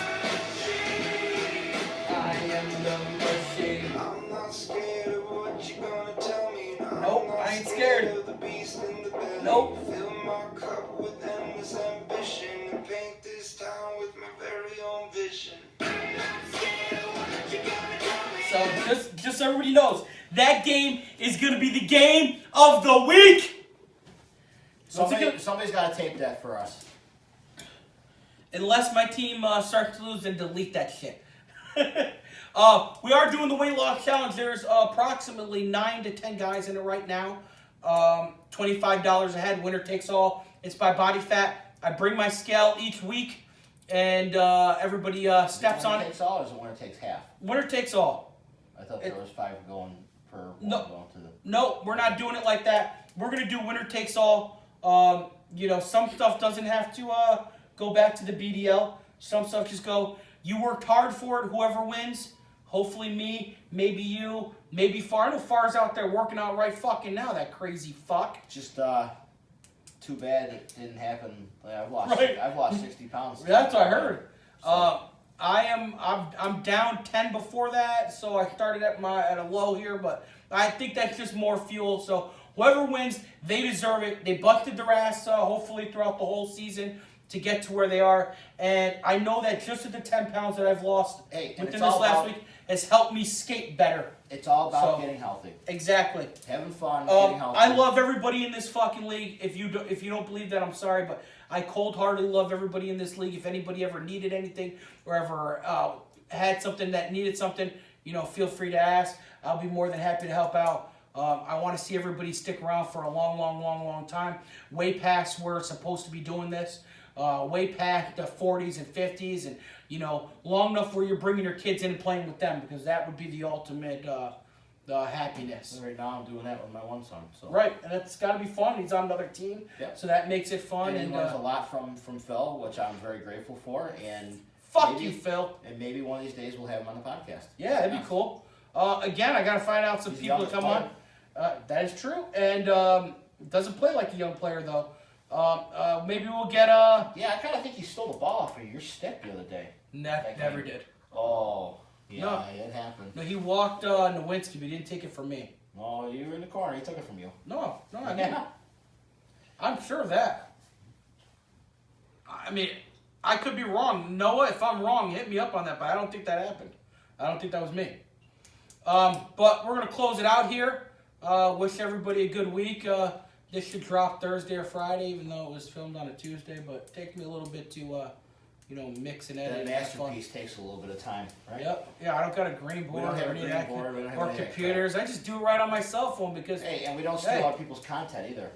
I am the machine. I'm not scared of what you're gonna tell me. Nope, I ain't scared. Of the beast in the belly. Nope. Fill my cup with endless ambition and paint this town with my very own vision. So just so everybody knows, that game is gonna be the game of the week. Somebody's got to tape that for us. Unless my team starts to lose, then delete that shit. We are doing the weight loss challenge. There's approximately 9 to 10 guys in it right now. $25 a head, winner takes all. It's by body fat. I bring my scale each week, and everybody steps on Winner it. takes all, or is it winner takes half? Winner takes all. I thought there was 5 going per one No. going to the. No, we're not doing it like that. We're gonna do winner takes all. Some stuff doesn't have to go back to the BDL. Some stuff just go. You worked hard for it. Whoever wins, hopefully me, maybe you, maybe Far. I know Far's out there working out right fucking now. That crazy fuck. Just too bad it didn't happen. I've Right. lost 60 pounds. That's what I heard. So, I'm down 10 before that, so I started at a low here, but I think that's just more fuel. So whoever wins, they deserve it. They busted their ass, hopefully throughout the whole season to get to where they are. And I know that just at the 10 pounds that I've lost Hey, and within it's this all last about- week has helped me skate better. it's all about So- getting healthy, Exactly. having fun, getting healthy. I love everybody in this fucking league. If you don't believe that, I'm sorry, but I cold-heartedly love everybody in this league. If anybody ever needed anything or ever had something that needed something, feel free to ask. I'll be more than happy to help out. I want to see everybody stick around for a long, long, long, long time. Way past where it's supposed to be doing this. Way past the 40s and 50s, and long enough where you're bringing your kids in and playing with them, because that would be the ultimate happiness. Right now, I'm doing that with my one son. So. Right, and it's got to be fun. He's on another team, Yep. so that makes it fun. And And he learns a lot from Phil, which I'm very grateful for. And fuck maybe- you, Phil. And maybe one of these days we'll have him on the podcast. Yeah, that'd be cool. Again, I got to find out some He's people young to come player. on. That is true, and doesn't play like a young player though. Maybe we'll get Yeah, I kind of think he stole the ball off of your stick the other day. Never did. Oh, yeah, No. it happened. No, he walked Nowinski, but he didn't take it from me. Oh, you were in the corner. He took it from you. No, I didn't. I'm sure of that. I mean, I could be wrong. Noah, if I'm wrong, hit me up on that, but I don't think that happened. I don't think that was me. But we're going to close it out here. Wish everybody a good week. This should drop Thursday or Friday, even though it was filmed on a Tuesday, but it takes me a little bit to, mix and edit. That and have fun. masterpiece takes a little bit of time, right? Yep. Yeah, I don't got a green board don't have or a any of green that, board, we don't have or any of that computers. I just do it right on my cell phone because Hey, and we don't steal Hey. other people's content either.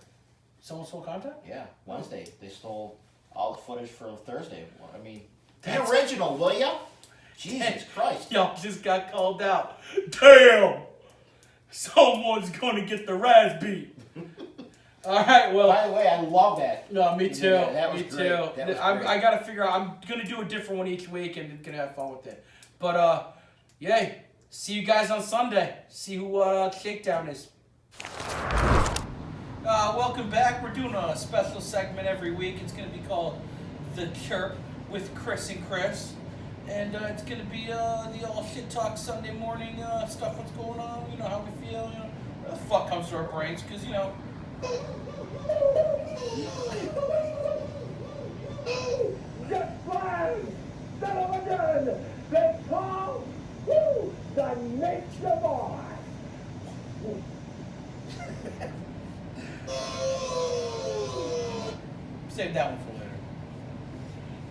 someone stole content. Yeah, Wednesday they stole all the footage from Thursday. Well, I mean, That's- the original, will ya? Jesus Christ! Y'all just got called out. Damn! Someone's gonna get the Raz beat. All right, well. By the way, I love that. No, me too. Yeah, that was me great. too. That was great. I gotta figure out. I'm gonna do a different one each week and gonna have fun with it. But yay! See you guys on Sunday. See who Shakedown is. Well. welcome back. We're doing a special segment every week. It's going to be called The Chirp with Chris and Chris. And it's going to be the all shit talk Sunday morning stuff, what's going on, you know, how we feel, you know, where the fuck comes to our brains, because, you know. Just fine! Son of a gun! They call the nature boy! Save that one for later.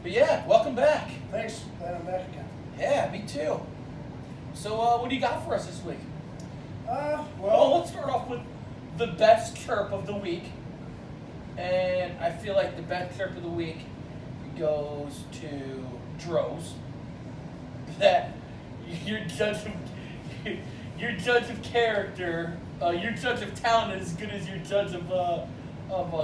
But yeah, welcome back. Thanks. Glad I'm back again. Yeah, me too. So what do you got for us this week? Well, Let's start off with the best chirp of the week. And I feel like the best chirp of the week goes to Droz. That your judge of character, your judge of talent is as good as your judge of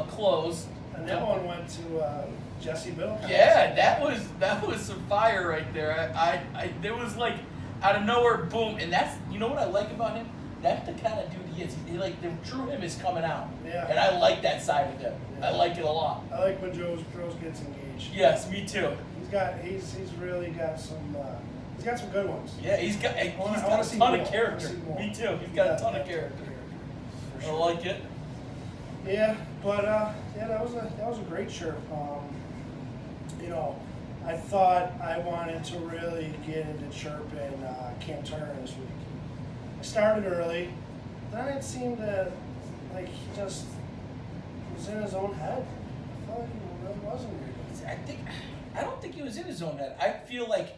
clothes. and that one went to Jesse Biddle. Yeah, that was some fire right there. I there was like out of nowhere, boom, and that's, you know what I like about him? That's the kind of dude he is. He like the true him is coming out. Yeah. And I like that side of him. Yeah. I like it a lot. I like when Droz gets engaged. Yes, me too. He's really got some. He's got some good ones. Yeah, he's got a wanna ton see of more. I wanna character. see more. Me too. He's got a ton of character. For I sure. like it. Yeah, but yeah, that was a great chirp. You know, I thought I wanted to really get into chirping Cam Turner this week. I started early, then it seemed that like he just was in his own head. I thought he really wasn't. I don't think he was in his own head. I feel like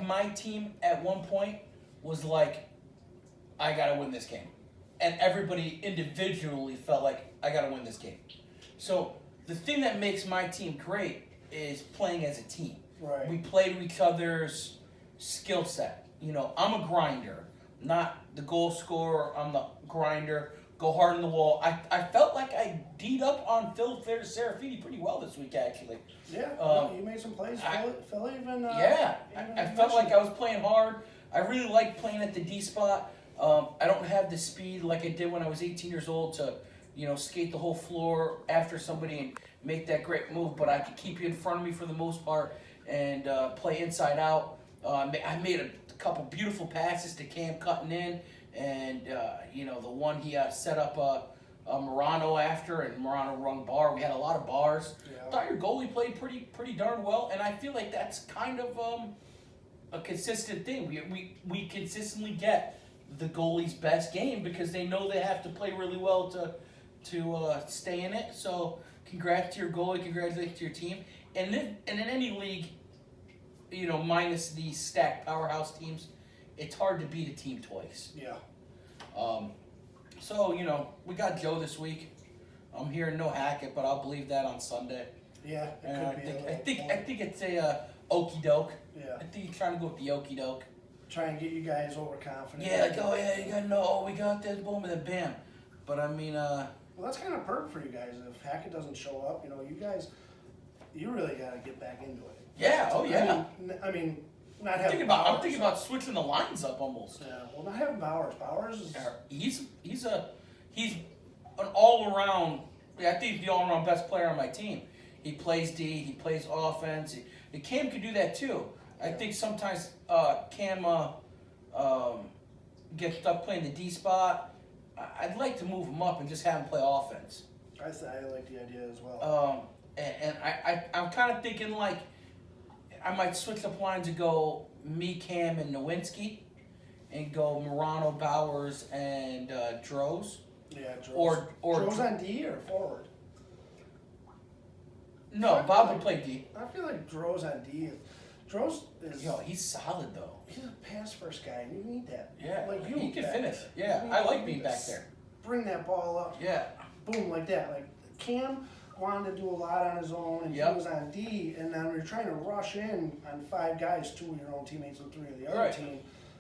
my team at one point was like, I gotta win this game. And everybody individually felt like, I gotta win this game. So the thing that makes my team great is playing as a team. Right. We play to each other's skill set. You know, I'm a grinder, not the goal scorer. I'm the grinder. Go hard in the wall. I felt like I D'd up on Phil Serafini pretty well this week, actually. Yeah, you made some plays. Phil even. Yeah, I felt like I was playing hard. I really like playing at the D spot. I don't have the speed like I did when I was 18 years old to, you know, skate the whole floor after somebody and make that great move, but I could keep you in front of me for the most part and play inside out. I made a couple beautiful passes to Cam cutting in, and you know, the one he set up Morano after, and Morano rung bar. We had a lot of bars. Yeah. I thought your goalie played pretty darn well, and I feel like that's kind of a consistent thing. We consistently get the goalie's best game because they know they have to play really well to stay in it. So congrats to your goalie, congratulations to your team. And in any league, you know, minus these stacked powerhouse teams, it's hard to beat a team twice. Yeah. So, you know, we got Joe this week. I'm hearing no Hackett, but I'll believe that on Sunday. Yeah, it And could be. I think it's a okey doke. Yeah. I think he's trying to go with the okey doke. Try and get you guys overconfident. Yeah, like, oh yeah, you gotta know, oh, we got this, boom, and then bam. But I mean, Well, that's kind of perk for you guys. If Hackett doesn't show up, you know, you guys, you really got to get back into it. yeah, oh yeah. I mean, not I'm having thinking Bowers. about switching the lines up almost. Yeah, well, not having Bowers. Bowers is. He's an all around. I think he's the all around best player on my team. He plays D. He plays offense. Cam could do that too. I think sometimes Cam gets stuck playing the D spot. I'd like to move him up and just have him play offense. I like the idea as well. And I'm kind of thinking like I might switch up lines and go me, Cam, and Nowinski, and go Morano, Bowers, and Droz. Yeah, Droz. Or Droz on D or forward? No, Bob would play D. I feel like Droz on D. Droz is. Yo, he's solid though. He's a pass first guy, and you need that. Yeah, like he can back finish. there. Yeah, You I need like to being back there. Bring that ball up. Yeah. Boom, like that. Like Cam wanted to do a lot on his own, and Yep. he was on D, and then we're trying to rush in on 5 guys, 2 of your own teammates and 3 of the other Right. team.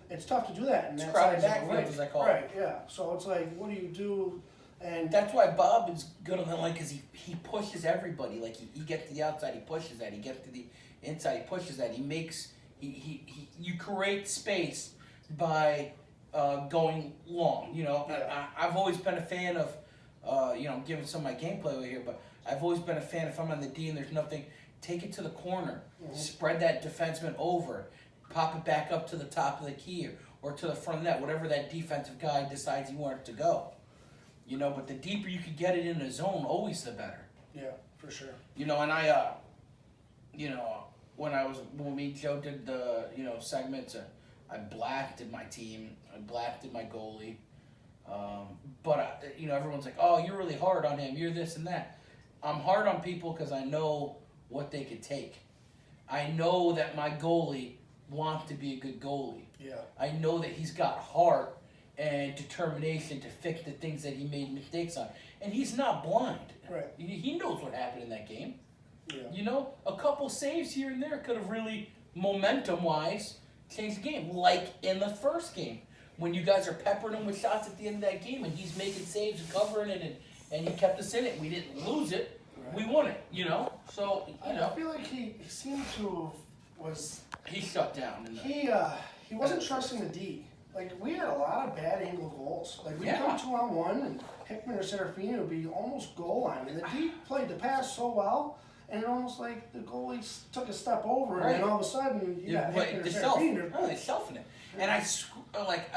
It's tough to do that. And It's that crowded size of the backfield, rink. as I call it. Right, yeah. So it's like, what do you do? And That's why Bob is good on the line because he pushes everybody. Like he gets to the outside, he pushes that. He gets to the inside, he pushes that. He makes you create space by going long. You know, Yeah. I've always been a fan of I'm giving some of my gameplay away here, but I've always been a fan. If I'm on the D and there's nothing, take it to the corner, spread that defenseman over, pop it back up to the top of the key or to the front of net, whatever that defensive guy decides he wants to go. But the deeper you could get it in the zone, always the better. Yeah, for sure. And when me and Joe did the, segments, I blasted my team, I blasted my goalie. But everyone's like, oh, you're really hard on him, you're this and that. I'm hard on people because I know what they could take. I know that my goalie wants to be a good goalie. Yeah. I know that he's got heart and determination to fix the things that he made mistakes on. And he's not blind. Right. He knows what happened in that game. Yeah. A couple saves here and there could have really, momentum-wise, changed the game. Like in the first game, when you guys are peppering him with shots at the end of that game, and he's making saves and covering it, and he kept us in it. We didn't lose it. Right. We won it, So, I feel like he seemed to was he shut down. he wasn't trusting the D. Like, we had a lot of bad angle goals. Like, we'd come 2-on-1, and Hickman or Serafini would be almost goal line. And the D played the pass so well, and it almost like the goalie took a step over, and then all of a sudden, you got Hickman or Serafini. They're selfing it. And I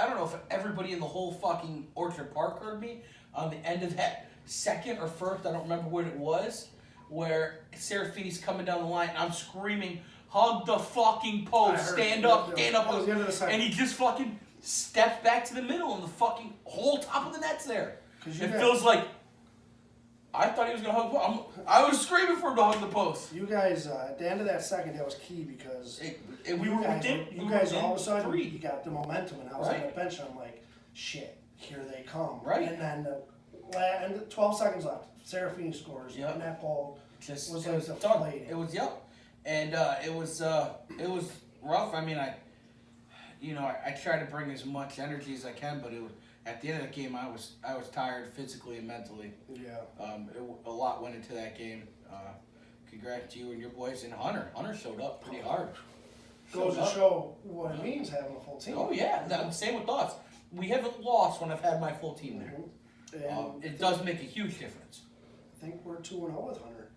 don't know if everybody in the whole fucking Orchard Park heard me on the end of that second or first, I don't remember what it was, where Serafini's coming down the line, and I'm screaming, hug the fucking post, stand up, and he just fucking steps back to the middle, and the fucking whole top of the net's there. It feels like I thought he was gonna hug the post. I was screaming for him to hug the post. You guys, at the end of that second, that was key because you guys all of a sudden you got the momentum, and I was on the bench, and I'm like, shit, here they come. Right. And then 12 seconds left, Serafini scores, and that goal was like deflating. It was and it was rough. I mean, I try to bring as much energy as I can, but at the end of the game, I was tired physically and mentally. Yeah. A lot went into that game. Congrats to you and your boys and Hunter. Hunter showed up pretty hard. Goes to show what it means having a full team. Oh yeah, same with us. We haven't lost when I've had my full team there. And it does make a huge difference. I think we're 2-0 with Hunter.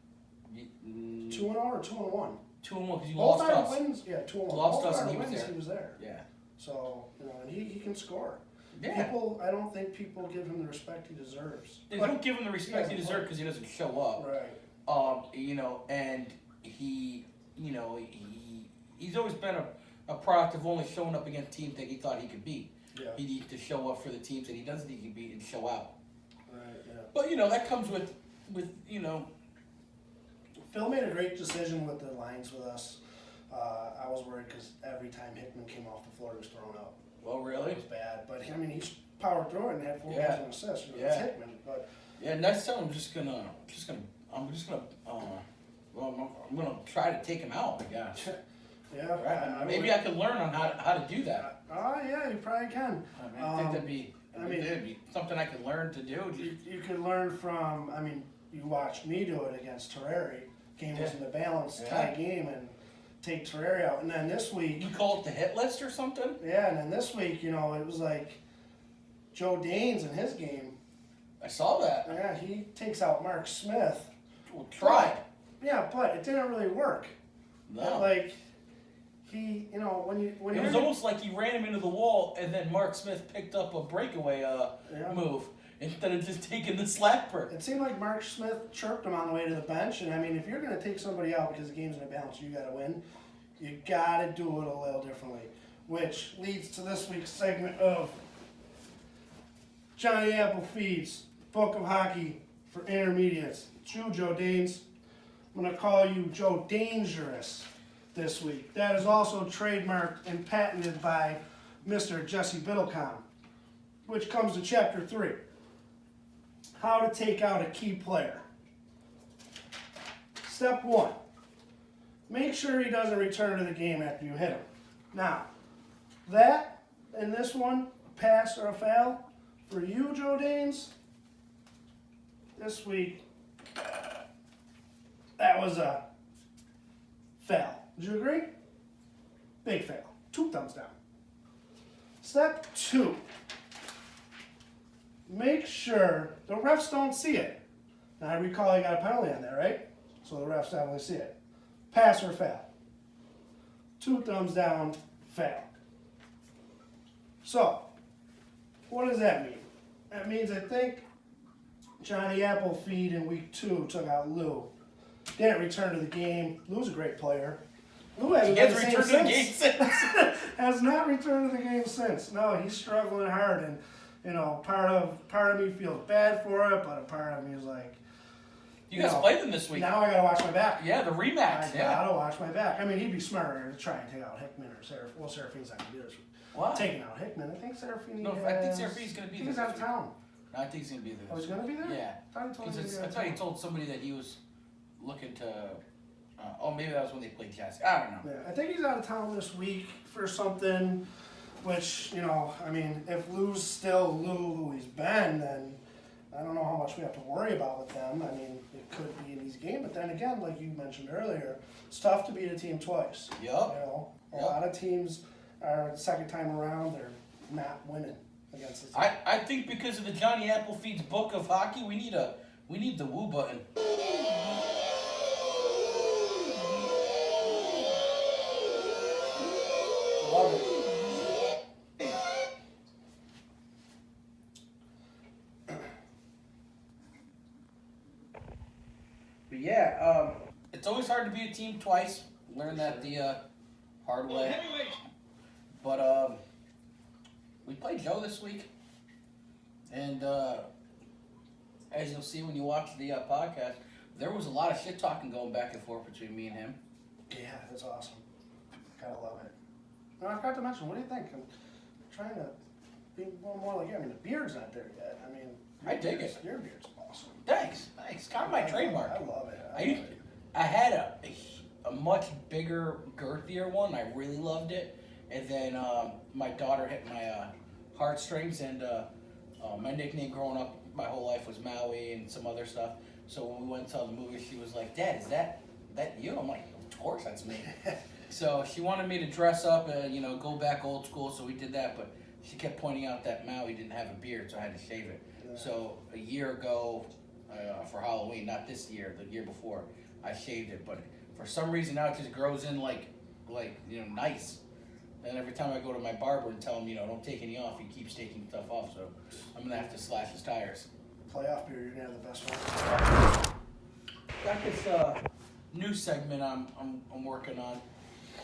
2-0 or 2-1? 2-1 because you Both lost our us. wins, 2-1. Lost Both us our and wins, he was there. there. Yeah. So, and he can score. Yeah. I don't think people give him the respect he deserves. They don't give him the respect he deserves because he doesn't show up. Right. And he's always been a product of only showing up against teams that he thought he could beat. Yeah. He needs to show up for the teams that he doesn't think he can beat and show out. Right, yeah. But, that comes with Phil made a great decision with the lines with us. I was worried because every time Hickman came off the floor, he was thrown out. Well, really? It was bad, but I mean, he's powered through it and had 4 goals and assists. It's Hickman, but next time I'm gonna try to take him out, I guess. yeah, Right. Maybe I could learn on how to do that. Yeah, you probably can. I think that'd be something I could learn to do. You could learn from. I mean, you watched me do it against Terreri. Game was in the balance, tie game, and take Terreri out. And then this week, You call it the hit list or something? yeah, and then this week, it was like Joe Daines in his game. I saw that. Yeah, he takes out Mark Smith. Well, tried. Yeah, but it didn't really work. No. Like he, when It you're was almost like he ran him into the wall, and then Mark Smith picked up a breakaway move instead of just taking the slapper. It seemed like Mark Smith chirped him on the way to the bench, and I mean, if you're going to take somebody out because the game's in a balance, you got to win. You got to do it a little differently, which leads to this week's segment of Johnny Applefeed's Book of Hockey for Intermediates. It's you, Joe Daines. I'm going to call you Joe Dangerous this week. That is also trademarked and patented by Mr. Jesse Biddlecom, which comes to Chapter 3. How to take out a key player. Step 1. Make sure he doesn't return to the game after you hit him. Now, that in this one, a pass or a foul, for you, Joe Daines, this week, that was a foul. Would you agree? Big fail. 2 thumbs down. Step 2. make sure the refs don't see it. Now, I recall you got a penalty on that, right? So the refs definitely see it. Pass or foul. 2 thumbs down, foul. So, what does that mean? That means I think Johnny Appleseed in week 2 took out Lou. Didn't return to the game. Lou's a great player. Lou hasn't He been hasn't the returned same to the game since. has not returned to the game since. No, he's struggling hard, and you know, part of me feels bad for it, but a part of me is like, You guys played them this week. now I gotta watch my back. Yeah, the rematch. I gotta watch my back. I mean, he'd be smarter to try and take out Hickman or Seraph. Well, Seraphine's not gonna do this. What? Taking out Hickman. I think Seraphine. No, I think Seraphine's gonna be I think he's there out of this week. town. No, I think he's gonna be there. Oh, he's gonna be there. Yeah. I thought he told me he was I out of thought he town. told somebody that he was looking to. Oh, maybe that was when they played Jazz. I don't know. Yeah, I think he's out of town this week for something, which, you know, I mean, if Lou's still Lou who he's been, then I don't know how much we have to worry about with them. I mean, it could be an easy game, but then again, like you mentioned earlier, it's tough to beat a team twice. Yup. You know, a lot of teams are the second time around, they're not winning against the team. I think because of the Johnny Appleseed's book of hockey, we need the woo button. Love it. But yeah, it's always hard to be a team twice. Learn that the hard way. But we played Joe this week, and as you'll see when you watch the podcast, there was a lot of shit talking going back and forth between me and him. Yeah, that's awesome. Gotta love it. No, I forgot to mention, what do you think? I'm trying to be a little more like you. I mean, the beard's not there yet. I mean, I dig it. Your beard's awesome. Thanks. Kind of my trademark. I love it. I had a much bigger, girthier one. I really loved it. And then my daughter hit my heartstrings, and my nickname growing up my whole life was Maui and some other stuff. So when we went and saw the movie, she was like, "Dad, is that you?" I'm like, "Of course, that's me." So she wanted me to dress up and, you know, go back old school, so we did that. But she kept pointing out that Maui didn't have a beard, so I had to shave it. Yeah. So a year ago, for Halloween, not this year, the year before, I shaved it. But for some reason now it just grows in like you know, nice. And every time I go to my barber and tell him, you know, don't take any off, he keeps taking stuff off. So I'm gonna have to slash his tires. Playoff beard, you're gonna have the best one. Got this new segment I'm working on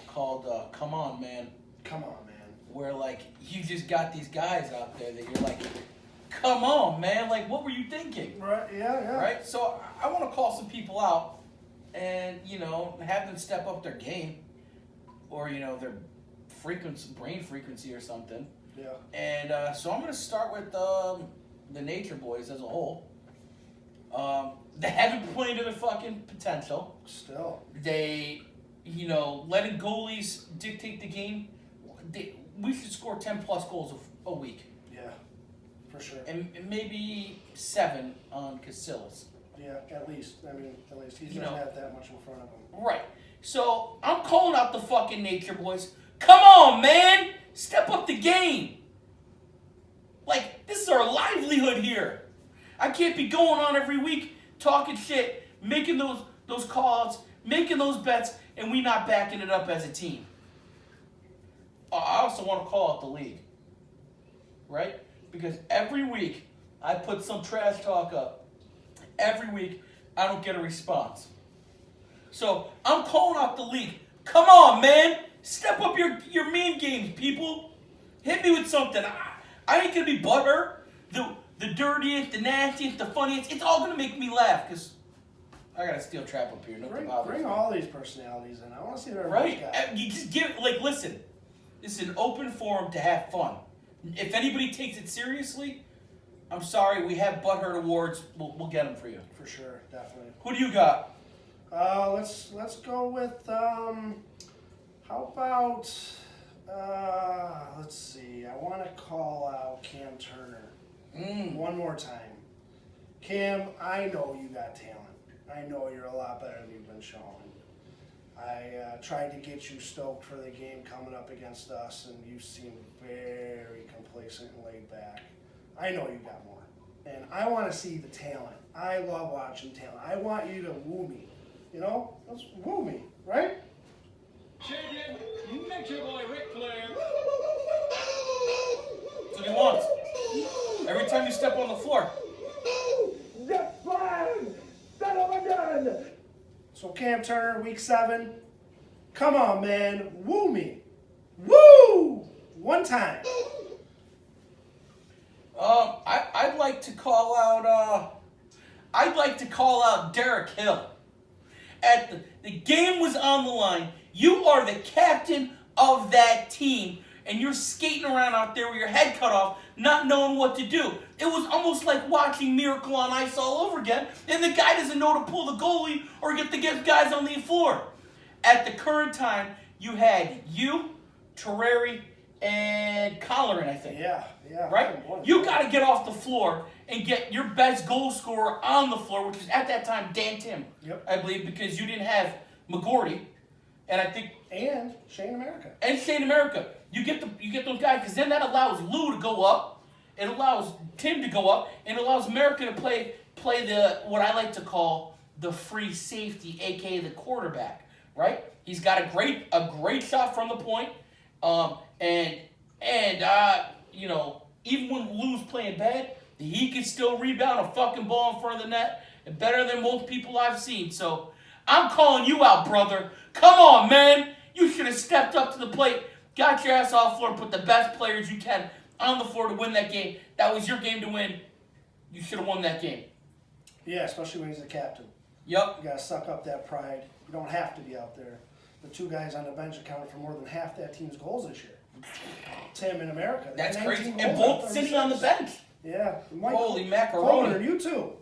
called "Come On, Man," Come on, man. where like you just got these guys out there that you're like, "Come on, man! Like, what were you thinking?" Right? Yeah. Right? So I want to call some people out, and you know, have them step up their game, or you know, their brain frequency or something. Yeah. And so I'm gonna start with the Nature Boys as a whole. They haven't played to their fucking potential. Still. They, you know, letting goalies dictate the game. We should score 10 plus goals a week, Yeah. For sure. and maybe 7 on Casillas. Yeah. At least. I mean, at least he You doesn't know. have that much in front of him. Right. So I'm calling out the fucking Nature Boys. Come on, man! Step up the game. Like, this is our livelihood here. I can't be going on every week talking shit, making those calls, making those bets, and we not backing it up as a team. I also want to call out the league, right? Because every week I put some trash talk up. Every week I don't get a response. So I'm calling out the league. Come on, man! Step up your mean games, people. Hit me with something. I ain't gonna be butthurt. The dirtiest, the nastiest, the funniest. It's all gonna make me laugh because I got a steel trap up here. No Bring all these personalities in. I want to see their right. guy. You just give it like, listen. This is an open forum to have fun. If anybody takes it seriously, I'm sorry. We have butthurt awards. We'll get them for you. For sure, definitely. Who do you got? Let's go with how about let's see. I want to call out Cam Turner one more time. Cam, I know you got talent. I know you're a lot better than you've been showing. I tried to get you stoked for the game coming up against us, and you seem very complacent and laid back. I know you got more. and I want to see the talent. I love watching talent. I want you to woo me. You know, let's woo me, right? Chicken, Nature Boy Ric Flair. That's what he wants. Every time you step on the floor. Just fine! Son of a gun! So Cam Turner, week 7. Come on, man. Woo me. Woo! One time. I'd like to call out Derek Hill. The game was on the line. You are the captain of that team, and you're skating around out there with your head cut off, not knowing what to do. It was almost like watching Miracle on Ice all over again, and the guy doesn't know to pull the goalie or get the guys on the floor. At the current time, you had you, Terreri, and Colleran, I think. Yeah. Right? You got to get off the floor and get your best goal scorer on the floor, which is at that time Dan Tim, Yep. I believe, because you didn't have McGorty, and I think And Shane America. and Shane America. You get those guys, because then that allows Lou to go up, it allows Tim to go up, and it allows America to play the what I like to call the free safety, aka the quarterback. Right? He's got a great shot from the point, you know, even when Lou's playing bad, he can still rebound a fucking ball in front of the net better than most people I've seen. So I'm calling you out, brother. Come on, man. You should have stepped up to the plate, got your ass off the floor, put the best players you can on the floor to win that game. That was your game to win. You should have won that game. Yeah, especially when he's the captain. Yep. You got to suck up that pride. You don't have to be out there. The 2 guys on the bench accounted for more than half that team's goals this year. Tim in America. They had That's 19 crazy. And goals both on sitting on the 36. bench. Yeah. Mike, Holy macaroni. Coleman, you too.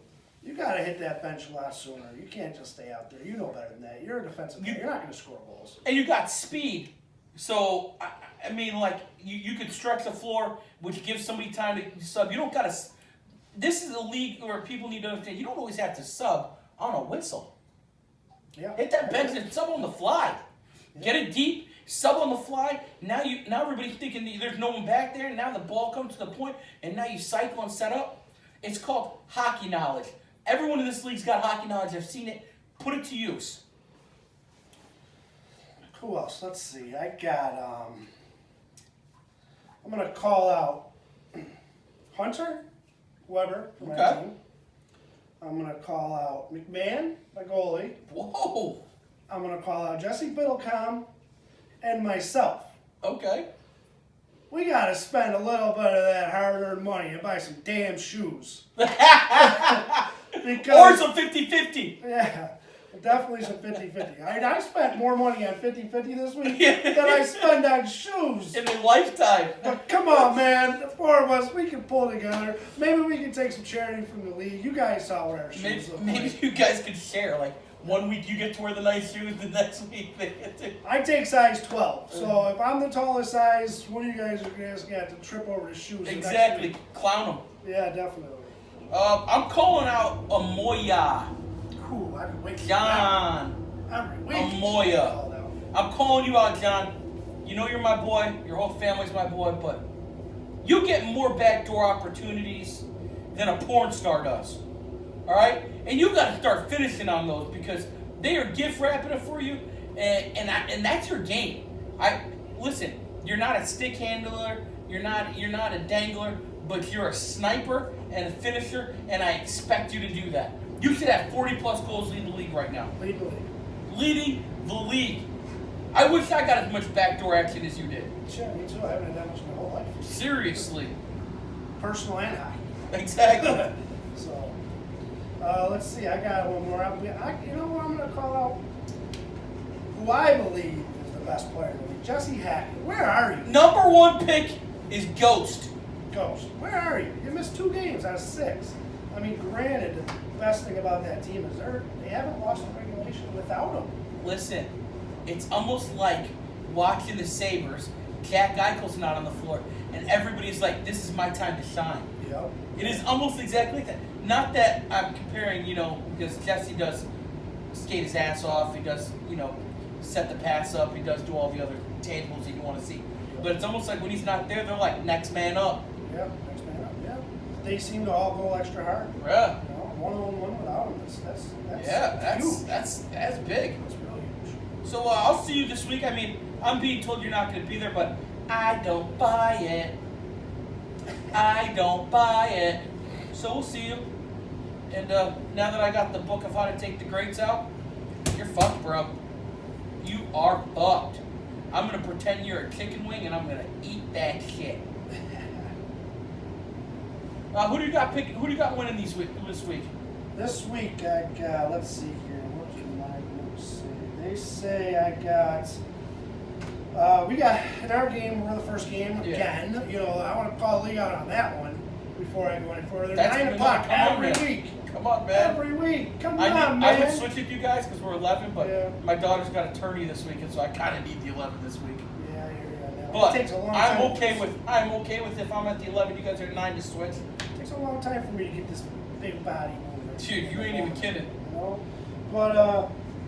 You got to hit that bench a lot sooner. You can't just stay out there. You know better than that. You're a defensive guy. You're not going to score goals. And you got speed. So, I mean, like, you could stretch the floor, which gives somebody time to sub. You don't got to... This is a league where people need to understand you don't always have to sub on a whistle. Yeah. Hit that bench and sub on the fly. Get it deep, sub on the fly. Now everybody's thinking there's no one back there. Now the ball comes to the point, and now you cycle and set up. It's called hockey knowledge. Everyone in this league's got hockey knowledge. I've seen it. Put it to use. Who else? Let's see. I got, I'm going to call out Hunter Weber from my Okay. team. I'm going to call out McMahon, my goalie. Whoa. I'm going to call out Jesse Biddlecom and myself. Okay. We got to spend a little bit of that hard-earned money and buy some damn shoes. Or Because, some 50-50. yeah, definitely some 50-50. I spent more money on 50-50 this week Yeah. than I spend on shoes. In a lifetime. But come on, man. The 4 of us, we can pull together. Maybe we can take some charity from the league. You guys saw what our shoes look Maybe like. you guys could share. Like, 1 week you get to wear the nice shoes, the next week they get to... I take size 12. So if I'm the tallest size, one of you guys are going to have to trip over the shoes. the next Exactly. week. Clown them. Yeah, definitely. I'm calling out Amoya. Cool. I've been waiting. John. Every week. Amoya. Called out. I'm calling you out, John. You know you're my boy. Your whole family's my boy, but you get more backdoor opportunities than a porn star does. All right? And you got to start finishing on those because they are gift wrapping it for you, and that's your game. Listen. You're not a stick handler. You're not a dangler, but you're a sniper and a finisher, and I expect you to do that. You should have 40-plus goals leading the league right now. Lead the league. Leading the league. I wish I got as much backdoor action as you did. Sure, me too. I haven't had that much in my whole life. Seriously. Personal and hockey. Exactly. So, let's see. I got one more. You know what? I'm going to call out who I believe is the best player in the league. Jesse Hackett. Where are you? Number 1 pick is Ghost. Ghost. Where are you? You missed 2 games out of 6. I mean, granted, the best thing about that team is they haven't lost the regulation without him. Listen, it's almost like watching the Sabres. Jack Eichel's not on the floor, and everybody's like, this is my time to shine. Yep. It is almost exactly like that. Not that I'm comparing, because Jesse does skate his ass off. He does, set the pass up. He does do all the other tangibles that you want to see. But it's almost like when he's not there, they're like, next man up. Yep. Next man up. Yeah. they seem to all go extra hard. Yeah. You know, 1-on-1 without them. That's That's big. That's really huge. So I'll see you this week. I mean, I'm being told you're not going to be there, but I don't buy it. I don't buy it. So we'll see you. And now that I got the book of how to take the grates out, you're fucked, bro. You are fucked. I'm going to pretend you're a chicken wing, and I'm going to eat that shit. Who do you got winning this week? This week I got, let's see here, what can my group say? They say I got, we got, in our game, we're the first game again. You know, I want to call the league out on that one before I go any further. That's 9 gonna be o'clock my every comment. week. Come on, man. Every week. Come I on, man. would switch with you guys because we're 11, but Yeah. my daughter's got a tourney this weekend, so I kind of need the 11 this week. Yeah, yeah. But it takes a long I'm time. okay with if I'm at the 11, you guys are at 9 to switch. It takes a long time for me to get this big body moving. Dude, you ain't even kidding. You know? But,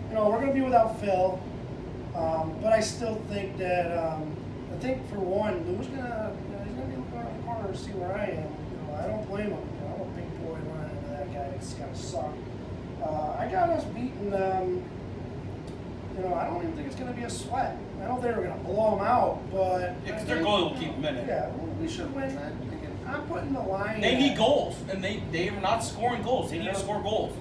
you know, we're going to be without Phil. But I still think that, I think for one, Lou's going to, he's going to be looking around the corner to see where I am. You know, I don't blame him. You know, I'm a big boy running into that guy. It's going to suck. I got us beating, you know, I don't even think it's going to be a sweat. I don't think we're going to blow them out, but. Yeah, because their goal will keep them in it. Yeah, well, we should win that. I'm putting the line. They at- need goals, and they are not scoring goals. They need to score goals.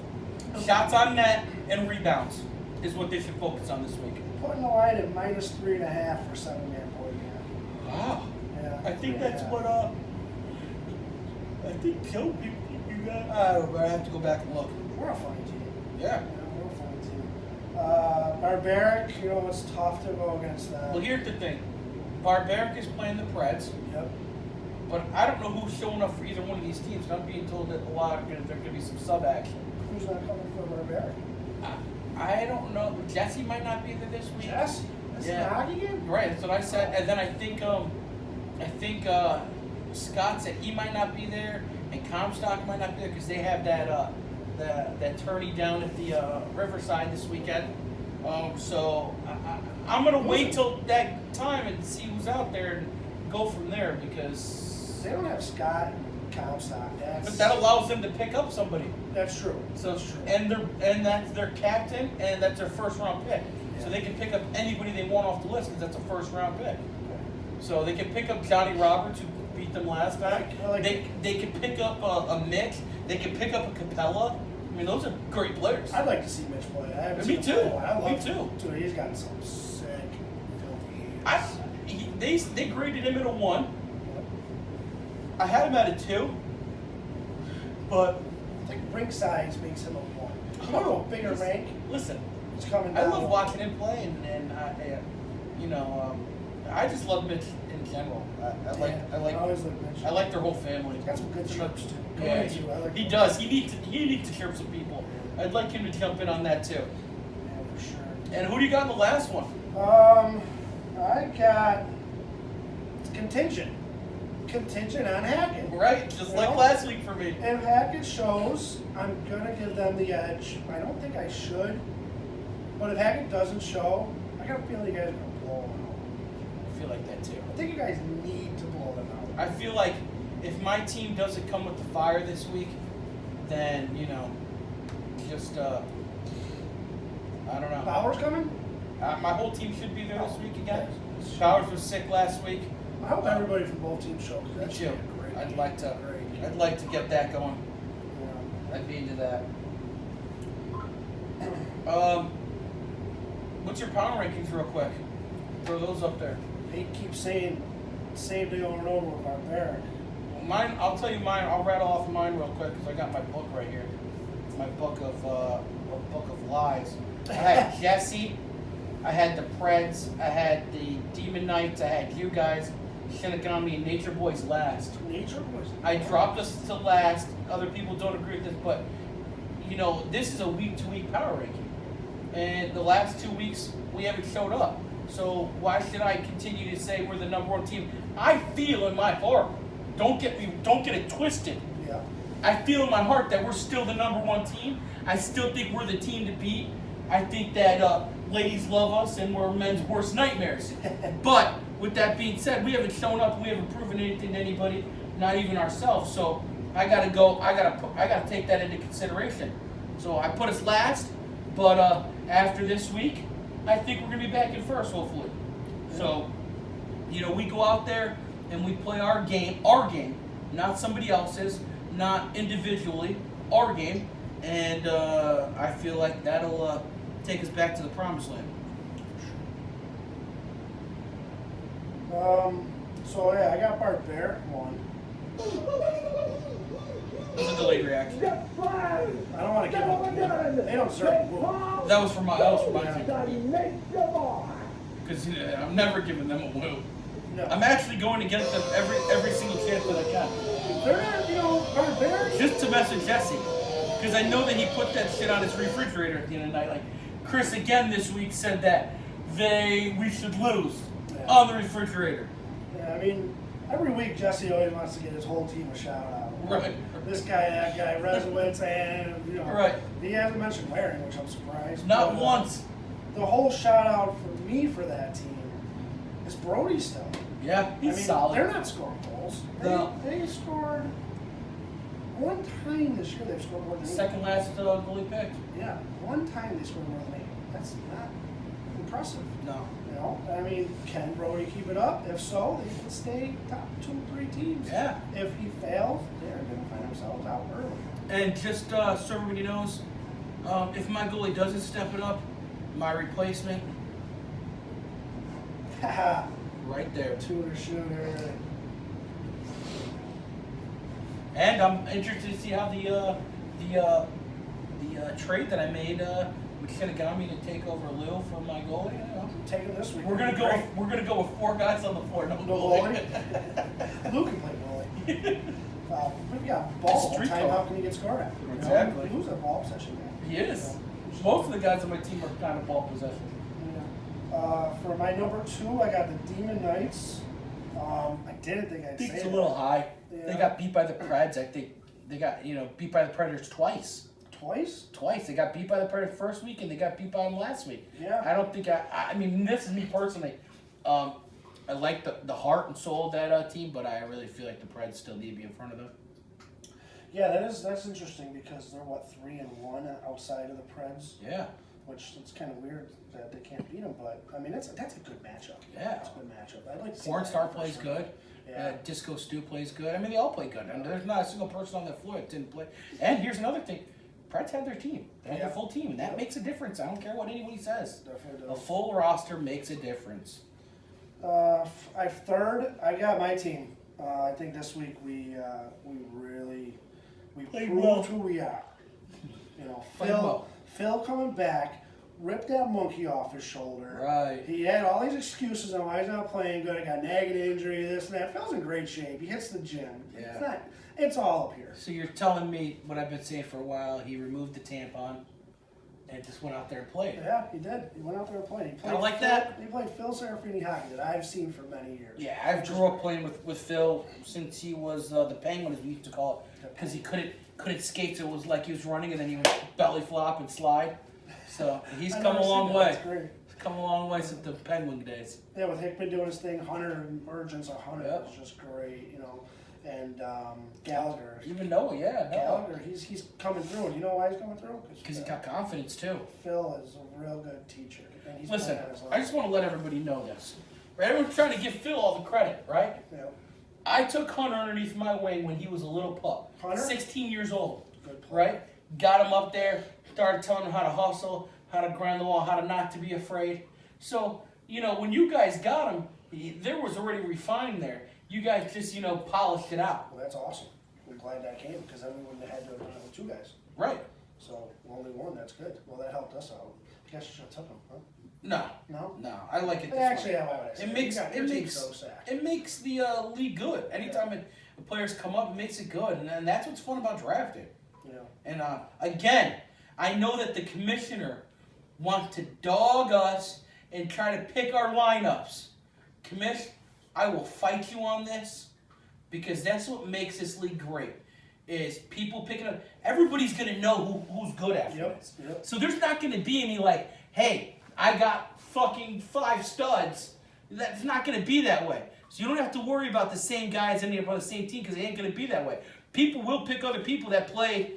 Shots on net and rebounds is what they should focus on this week. Putting the line at -3.5 for 7-man point game. Wow. Yeah. I think that's what I think Joe you got. I have to go back and look. We're a funny team. Yeah. We're a funny team. Barbaric, you know, it's tough to go against that. Well, here's the thing. Barbaric is playing the Preds, Yep. but I don't know who's showing up for either one of these teams. I'm being told that there's going to be some sub action. Who's not coming for Barbaric? I don't know. Jesse might not be there this week. Jesse? That's the hockey game? Right, that's what I said. And then I think Scott said he might not be there, and Comstock might not be there because they have that tourney down at the Riverside this weekend. So I'm gonna wait till that time and see who's out there and go from there because. They don't have Scott and Comstock. But that allows them to pick up somebody. That's true. So That's true. and that's their captain and that's their first round pick. Yeah. So they can pick up anybody they want off the list because that's a first round pick. So they can pick up Johnny Roberts who beat them last time. I like they can pick up a Mick. They can pick up a Capella. I mean, those are great players. I'd like to see Mitch play. I haven't Me seen too. him play. I love Me him. too. Dude, he's got some sick, filthy hands. They graded him at a 1. I had him at a 2. But I think rink size makes him a 1. You want a bigger rank? listen, It's coming I down. love watching him play, and I just love Mitch in general. I always like Mitch. I like their whole family. He's got some good chirps too. Yeah, Good too. I like he him. does. He needs to chirp some people. I'd like him to jump in on that too. Yeah, for sure. And who do you got in the last one? I got contingent. Contingent on Hackett. Right, just like Well, last week for me. If Hackett shows, I'm gonna give them the edge. I don't think I should, but if Hackett doesn't show, I got a feeling you guys are gonna blow them out. I feel like that too. I think you guys need to blow them out. I feel like if my team doesn't come with the fire this week, then just I don't know. Bauer's coming. My whole team should be there this week again. Bowers was sick last week. I hope everybody from both teams show because Me that's too. gonna be a great. I'd game. like to. Great game. I'd like to get that going. Yeah. I'd be into that. What's your power rankings, real quick? Throw those up there. They keep saying same thing over and over with Barbaric. Mine. I'll tell you mine. I'll rattle off mine real quick because I got my book right here. My book of lies. I had Jesse. I had the Preds. I had the Demon Knights. I had you guys. Shinigami and Nature Boys last. Nature was. I dropped us to last. Other people don't agree with this, but this is a week-to-week power ranking, and the last 2 weeks we haven't showed up. So why should I continue to say we're the #1 team? I feel in my heart. Don't get it twisted. Yeah. I feel in my heart that we're still the #1 team. I still think we're the team to beat. I think that ladies love us and we're men's worst nightmares. But with that being said, we haven't shown up. We haven't proven anything to anybody, not even ourselves. So I gotta take that into consideration. So I put us last, but after this week, I think we're gonna be back in first, hopefully. So, we go out there and we play our game, not somebody else's, not individually, our game, and I feel like that'll take us back to the promised land. So yeah, I got Bart Bear 1. It was a delayed reaction. I don't want to give them. They don't deserve a whoop. That was for my team. Nature Because I'm never giving them a woo. No. I'm actually going to get them every single chance that I can. They're not, Bart Bear. Just to mess with Jesse. Because I know that he put that shit on his refrigerator at the end of the night. Like, Chris again this week said that we should lose on the refrigerator. Yeah, I mean, every week Jesse always wants to get his whole team a shout out. Right. This guy, that guy, Resowitz, and Right. He hasn't mentioned Waring, which I'm surprised. Not But, once. The whole shout out for me for that team is Brody still. Yeah, he's I mean, solid. they're not scoring goals. No. They scored one time this year. They've scored more than Second last goalie picked. Yeah, one time they scored more than 8. That's not impressive. No. I mean, can Brody keep it up? If so, they can stay top 2 or 3 teams. Yeah. If he fails, they're going to find themselves out early. And just so everybody knows, if my goalie doesn't step it up, my replacement, Haha, right there. tutor shooter. And I'm interested to see how the trade that I made, which kind of got me to take over Lou for my goalie. Take him this week. We're gonna go with 4 guys on the floor, no No goalie. goalie. Luke can play goalie. We've got ball Street time. How talk. can you get scored at? Exactly. Who's a ball possession guy? He is. Most of the guys on my team are kind of ball possession. For my number 2, I got the Demon Knights. I didn't think I'd I think say it's a it. little high. Yeah. They got beat by the Preds. I think they got beat by the Predators twice. Twice? They got beat by the Predators first week, and they got beat by them last week. Yeah. I don't think I mean, this is me personally. I like the heart and soul of that team, but I really feel like the Preds still need to be in front of them. Yeah, that's interesting because they're 3-1 outside of the Preds. Yeah. Which it's kind of weird that they can't beat them, but I mean that's a good matchup. Yeah. It's a good matchup. I'd like to see Porn that Star in plays person. good. Yeah. Disco Stu plays good. I mean, they all play good. And there's not a single person on that floor that didn't play. And here's another thing. Preds have their team. They have their full team, and that makes a difference. I don't care what anybody says. Definitely A does. full roster makes a difference. Third, I got my team. I think this week we Played proved well. who we are. Played well. Phil coming back, ripped that monkey off his shoulder. Right. He had all these excuses on why he's not playing good. I got nagging injury, this and that. Phil's in great shape. He hits the gym. Yeah. It's all up here. So you're telling me what I've been saying for a while. He removed the tampon and just went out there and played. Yeah, he did. He went out there and played. He played I like Phil, that. He played Phil Serafini hockey that I've seen for many years. Yeah, I grew up playing with Phil since he was the Penguin, as we used to call it, because he couldn't skate, so it was like he was running and then he would belly flop and slide. So he's I've come a never long seen that. way. That's great. He's come a long way since the Penguin days. Yeah, with Hickman doing his thing, Hunter emergence of Hunter Yep. is just great, and Gallagher. Even Noah, yeah, no. Gallagher, he's coming through, and you know why he's coming through? Because he got confidence too. Phil is a real good teacher, and he's Listen, playing on his I level. just want to let everybody know this. Right? Everyone's trying to give Phil all the credit, right? Yeah, I took Hunter underneath my wing when he was a little pup. Hunter? 16 years old. good play. Right? Got him up there, started telling him how to hustle, how to grind the wall, how to not to be afraid. So, when you guys got him, there was already refined there. You guys just, polished it out. Well, that's awesome. We're glad that came because then we wouldn't have had to have done it with 2 guys. Right. So only 1, that's good. Well, that helped us out. I guess you should have took him, huh? No. No. I like it this Actually, way. how would I say It makes You got it your team makes so stacked. it makes the league good. Anytime the players come up, it makes it good, and that's what's fun about drafting. Yeah. And again, I know that the commissioner wants to dog us and try to pick our lineups. Commish, I will fight you on this because that's what makes this league great. Is people picking up. Everybody's gonna know who's good after this. Yep. So there's not gonna be any like, hey, I got fucking 5 studs. That's not gonna be that way. So you don't have to worry about the same guys ending up on the same team because it ain't gonna be that way. people will pick other people that play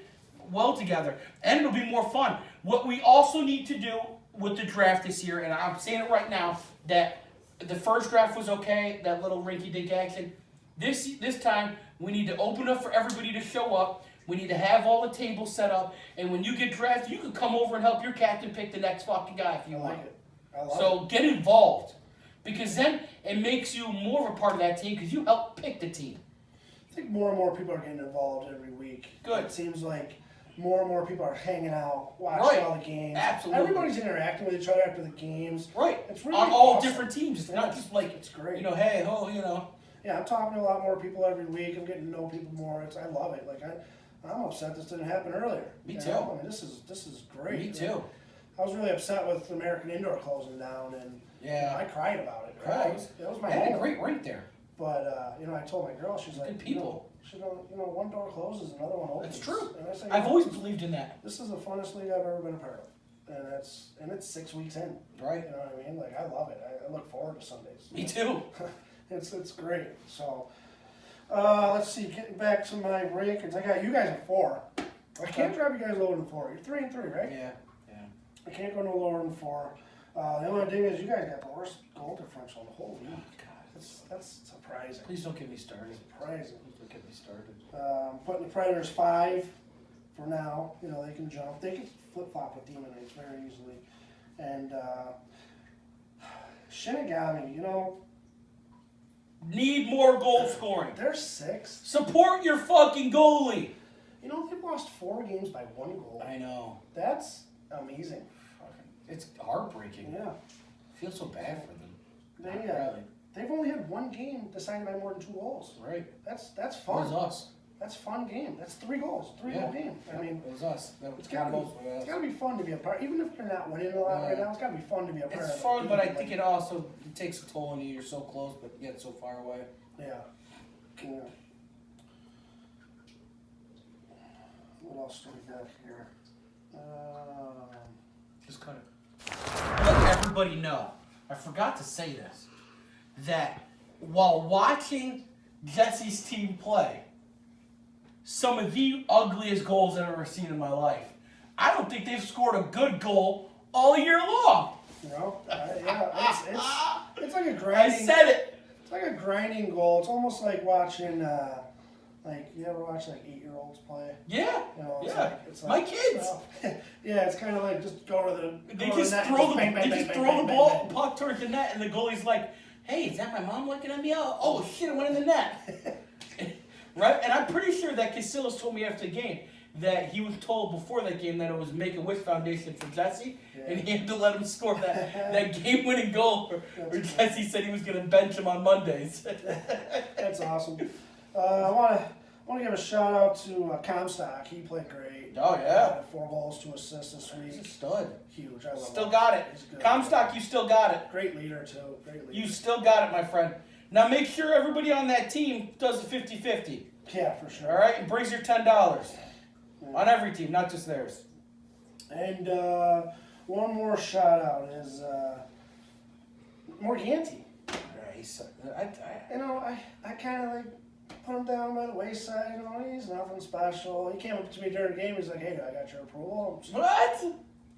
well together, and it'll be more fun. What we also need to do with the draft this year, and I'm saying it right now, that the first draft was okay, that little rinky-dink action. This time, we need to open up for everybody to show up. We need to have all the tables set up, and when you get drafted, you can come over and help your captain pick the next fucking guy if you want. I like So get involved, because then it makes you more of a part of that team because you help pick the team. I think more and more people are getting involved every week. Good. It seems like more and more people are hanging out, watching all the games. Absolutely. Everybody's interacting with each other after the games. Right. It's really on all awesome. different teams. It's not just like, it's great. hey, you know. Yeah, I'm talking to a lot more people every week. I'm getting to know people more. I love it. Like I'm upset this didn't happen earlier. Me too. I mean, this is great. Me too. I was really upset with American Indoor closing down, and Yeah. I cried about it. Right. That was my They had a home. great rink there. But I told my girl, she's like, Good people. one door closes, another one opens. That's true. And I say, I've always believed in that. This is the funnest league I've ever been a part of, and it's 6 weeks in. Right. You know what I mean? Like I love it. I look forward to Sundays. Me too. It's great. So let's see. Getting back to my rankings, I got you guys at 4. I can't drop you guys lower than 4. You're 3-3, right? Yeah. I can't go no lower than 4. The only thing is, you guys got the worst goal differential in the whole league. That's surprising. Please don't get me started. Surprising. Please don't get me started. Putting the Predators 5 for now. They can jump. They can flip flop with Demon Knights very easily. And Shinigami, Need more goal scoring. they're 6. Support your fucking goalie. They've lost 4 games by 1 goal. I know. That's amazing. It's heartbreaking. Yeah. I feel so bad for them. They Not really. they've only had 1 game decided by more than 2 goals. Right. That's It fun. was us. That's fun game. That's 3 goals. 3 Yeah. goal game. I mean, It was us. That was it's gotta us. be fun to be a part. Even if you're not winning a lot right now, it's gotta be fun to be a part of It's it. fun, but I think it also takes a toll on you. You're so close, but yet so far away. Yeah. What else do we got here? Just kind of let everybody know. I forgot to say this. That while watching Jesse's team play, some of the ugliest goals I've ever seen in my life. I don't think they've scored a good goal all year long. It's like a I grinding. said it. It's like a grinding goal. It's almost like watching, you ever watch 8-year-olds play? Yeah. It's It's like my kids. Yeah, it's kind of like just go to the. They go to just net, throw the bang, bang, they bang, just bang, throw the bang, ball bang, puck towards the net, and the goalie's like, "Hey, is that my mom looking at me? Oh shit, it went in the net." Right? And I'm pretty sure that Casillas told me after the game that he was told before that game that it was Make-A-Wish Foundation for Jesse, and he had to let him score that game-winning goal, where Jesse said he was going to bench him on Mondays. That's awesome. I want to give a shout out to Comstock. He played great. Oh, yeah. 4 goals, 2 assists this He's a week. stud. Huge. I love Still him. got it. He's good. Comstock, you still got it. Great leader too. Great leader. You still got it, my friend. Now make sure everybody on that team does the 50-50. Yeah, for sure. All right? And brings your $10 on every team, not just theirs. And one more shout out is Morganti. I kind of put him down by the wayside. He's nothing special. He came up to me during the game. He's like, "Hey, I got your approval." What?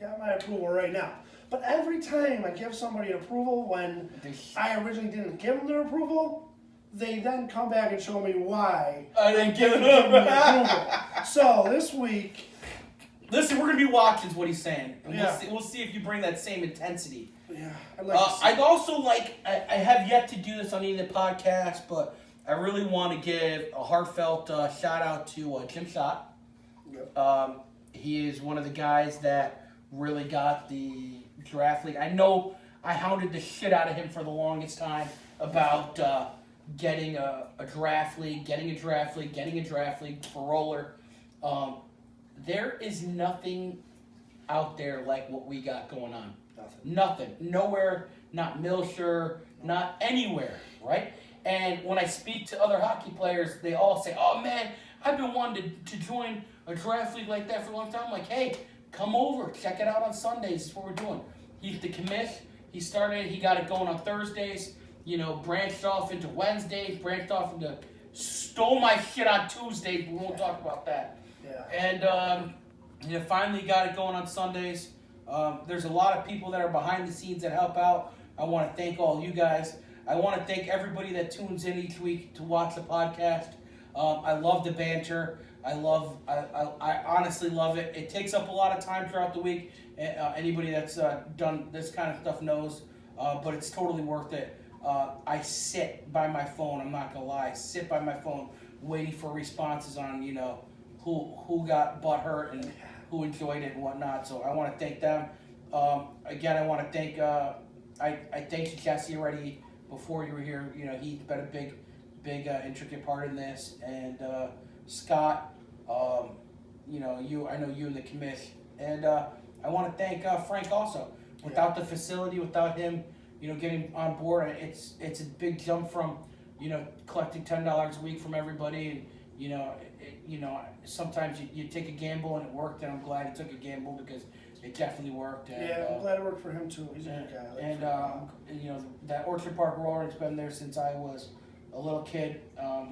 Got my approval right now. But every time I give somebody approval when I originally didn't give them their approval, they then come back and show me why I didn't give give it me up. approval. So this week, Listen, we're gonna be watching is what he's saying. And Yeah. we'll see if you bring that same intensity. yeah, I'd like to see. I'd also I have yet to do this on any of the podcasts, but I really want to give a heartfelt shout out to Jim Schott. Yep. He is one of the guys that really got the draft league. I know I hounded the shit out of him for the longest time about getting a draft league for Roller. There is nothing out there like what we got going on. Nothing. Nowhere, not Milshire, not anywhere, right? And when I speak to other hockey players, they all say, "Oh man, I've been wanting to join a draft league like that for a long time." I'm like, "Hey, come over, check it out on Sundays. That's what we're doing." He's the commish. He got it going on Thursdays, branched off into Wednesdays, branched off into stole my shit on Tuesday. We won't talk about that. Yeah. And finally got it going on Sundays. There's a lot of people that are behind the scenes that help out. I want to thank all you guys. I want to thank everybody that tunes in each week to watch the podcast. I love the banter. I honestly love it. It takes up a lot of time throughout the week. Anybody that's done this kind of stuff knows, but it's totally worth it. I sit by my phone. I'm not gonna lie. I sit by my phone waiting for responses on who got butt hurt and who enjoyed it and whatnot. So I want to thank them. Again, I want to thank. I thanked Jesse already before you were here. He's been a big intricate part in this, and Scott. You. I know you and the commish, and I want to thank Frank also. Without the facility, without him, getting on board, it's a big jump from, collecting $10 a week from everybody, and sometimes you take a gamble and it worked, and I'm glad he took a gamble because it definitely worked. And, I'm glad it worked for him too. He's a good guy. And that Orchard Park Roller has been there since I was a little kid.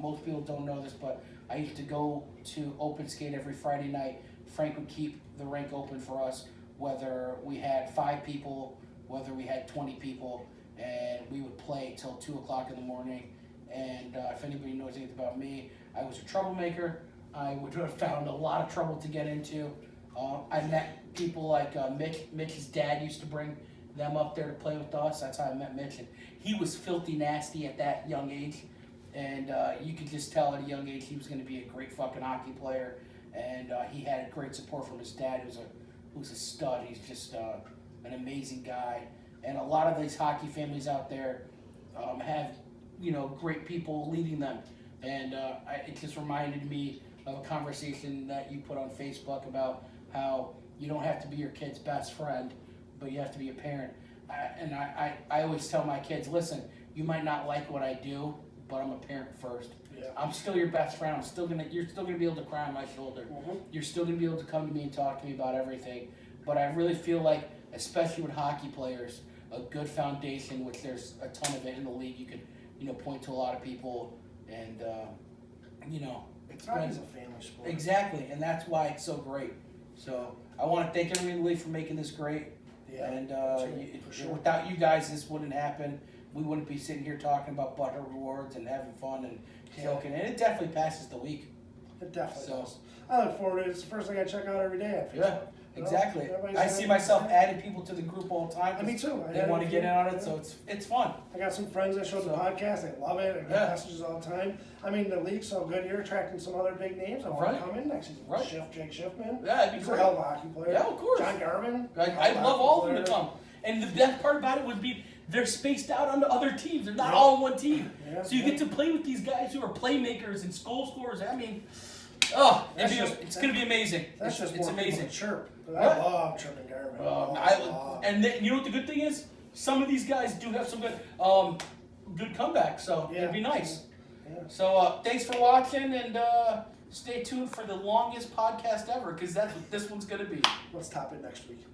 Most people don't know this, but I used to go to open skate every Friday night. Frank would keep the rink open for us, whether we had 5 people, whether we had 20 people, and we would play till 2 o'clock in the morning. And if anybody knows anything about me, I was a troublemaker. I would have found a lot of trouble to get into. I met people like Mitch. Mitch's dad used to bring them up there to play with us. That's how I met Mitch. And he was filthy nasty at that young age. And you could just tell at a young age he was going to be a great fucking hockey player. And he had great support from his dad, who's a stud. He's just an amazing guy. And a lot of these hockey families out there have, great people leading them. And it just reminded me of a conversation that you put on Facebook about how you don't have to be your kid's best friend, but you have to be a parent. I always tell my kids, listen, you might not like what I do, but I'm a parent first. Yeah. I'm still your best friend. You're still gonna be able to cry on my shoulder. Mm-hmm. You're still gonna be able to come to me and talk to me about everything. But I really feel like, especially with hockey players, a good foundation, which there's a ton of it in the league. You could, point to a lot of people, and it's Hockey's a family sport. Exactly, and that's why it's so great. So I want to thank everybody in the league for making this great. Yeah, And for sure. without you guys, this wouldn't happen. We wouldn't be sitting here talking about butthurt rewards and having fun and joking. And it definitely passes the week. It definitely So- does. I look forward to it. It's the first thing I check out every day on Facebook. Yeah, exactly. Everybody's I see myself adding people to the group all the time. Me too. They want to get in on it, so it's fun. I got some friends that show the So- podcast. They love it. I get Yeah. messages all the time. I mean, the league's so good. You're attracting some other big names. I want Right. to come in next season. Right. Jake Schiffman. Yeah, it'd be He's great. a hell of a hockey player. Yeah, of course. John Garvin. I'd love all of them to come. And the best part about it would be they're spaced out onto other teams. They're not all on one team. Yeah, So you yeah. get to play with these guys who are playmakers and goal scorers. I mean, it's going to be amazing. That's just it's more people amazing. to chirp. But Yeah. I love chirping Garvin. And then, you know what the good thing is? Some of these guys do have some good comebacks, so Yeah. it'd be nice. Yeah. So thanks for watching, and stay tuned for the longest podcast ever, because that's what this one's going to be. Let's top it next week.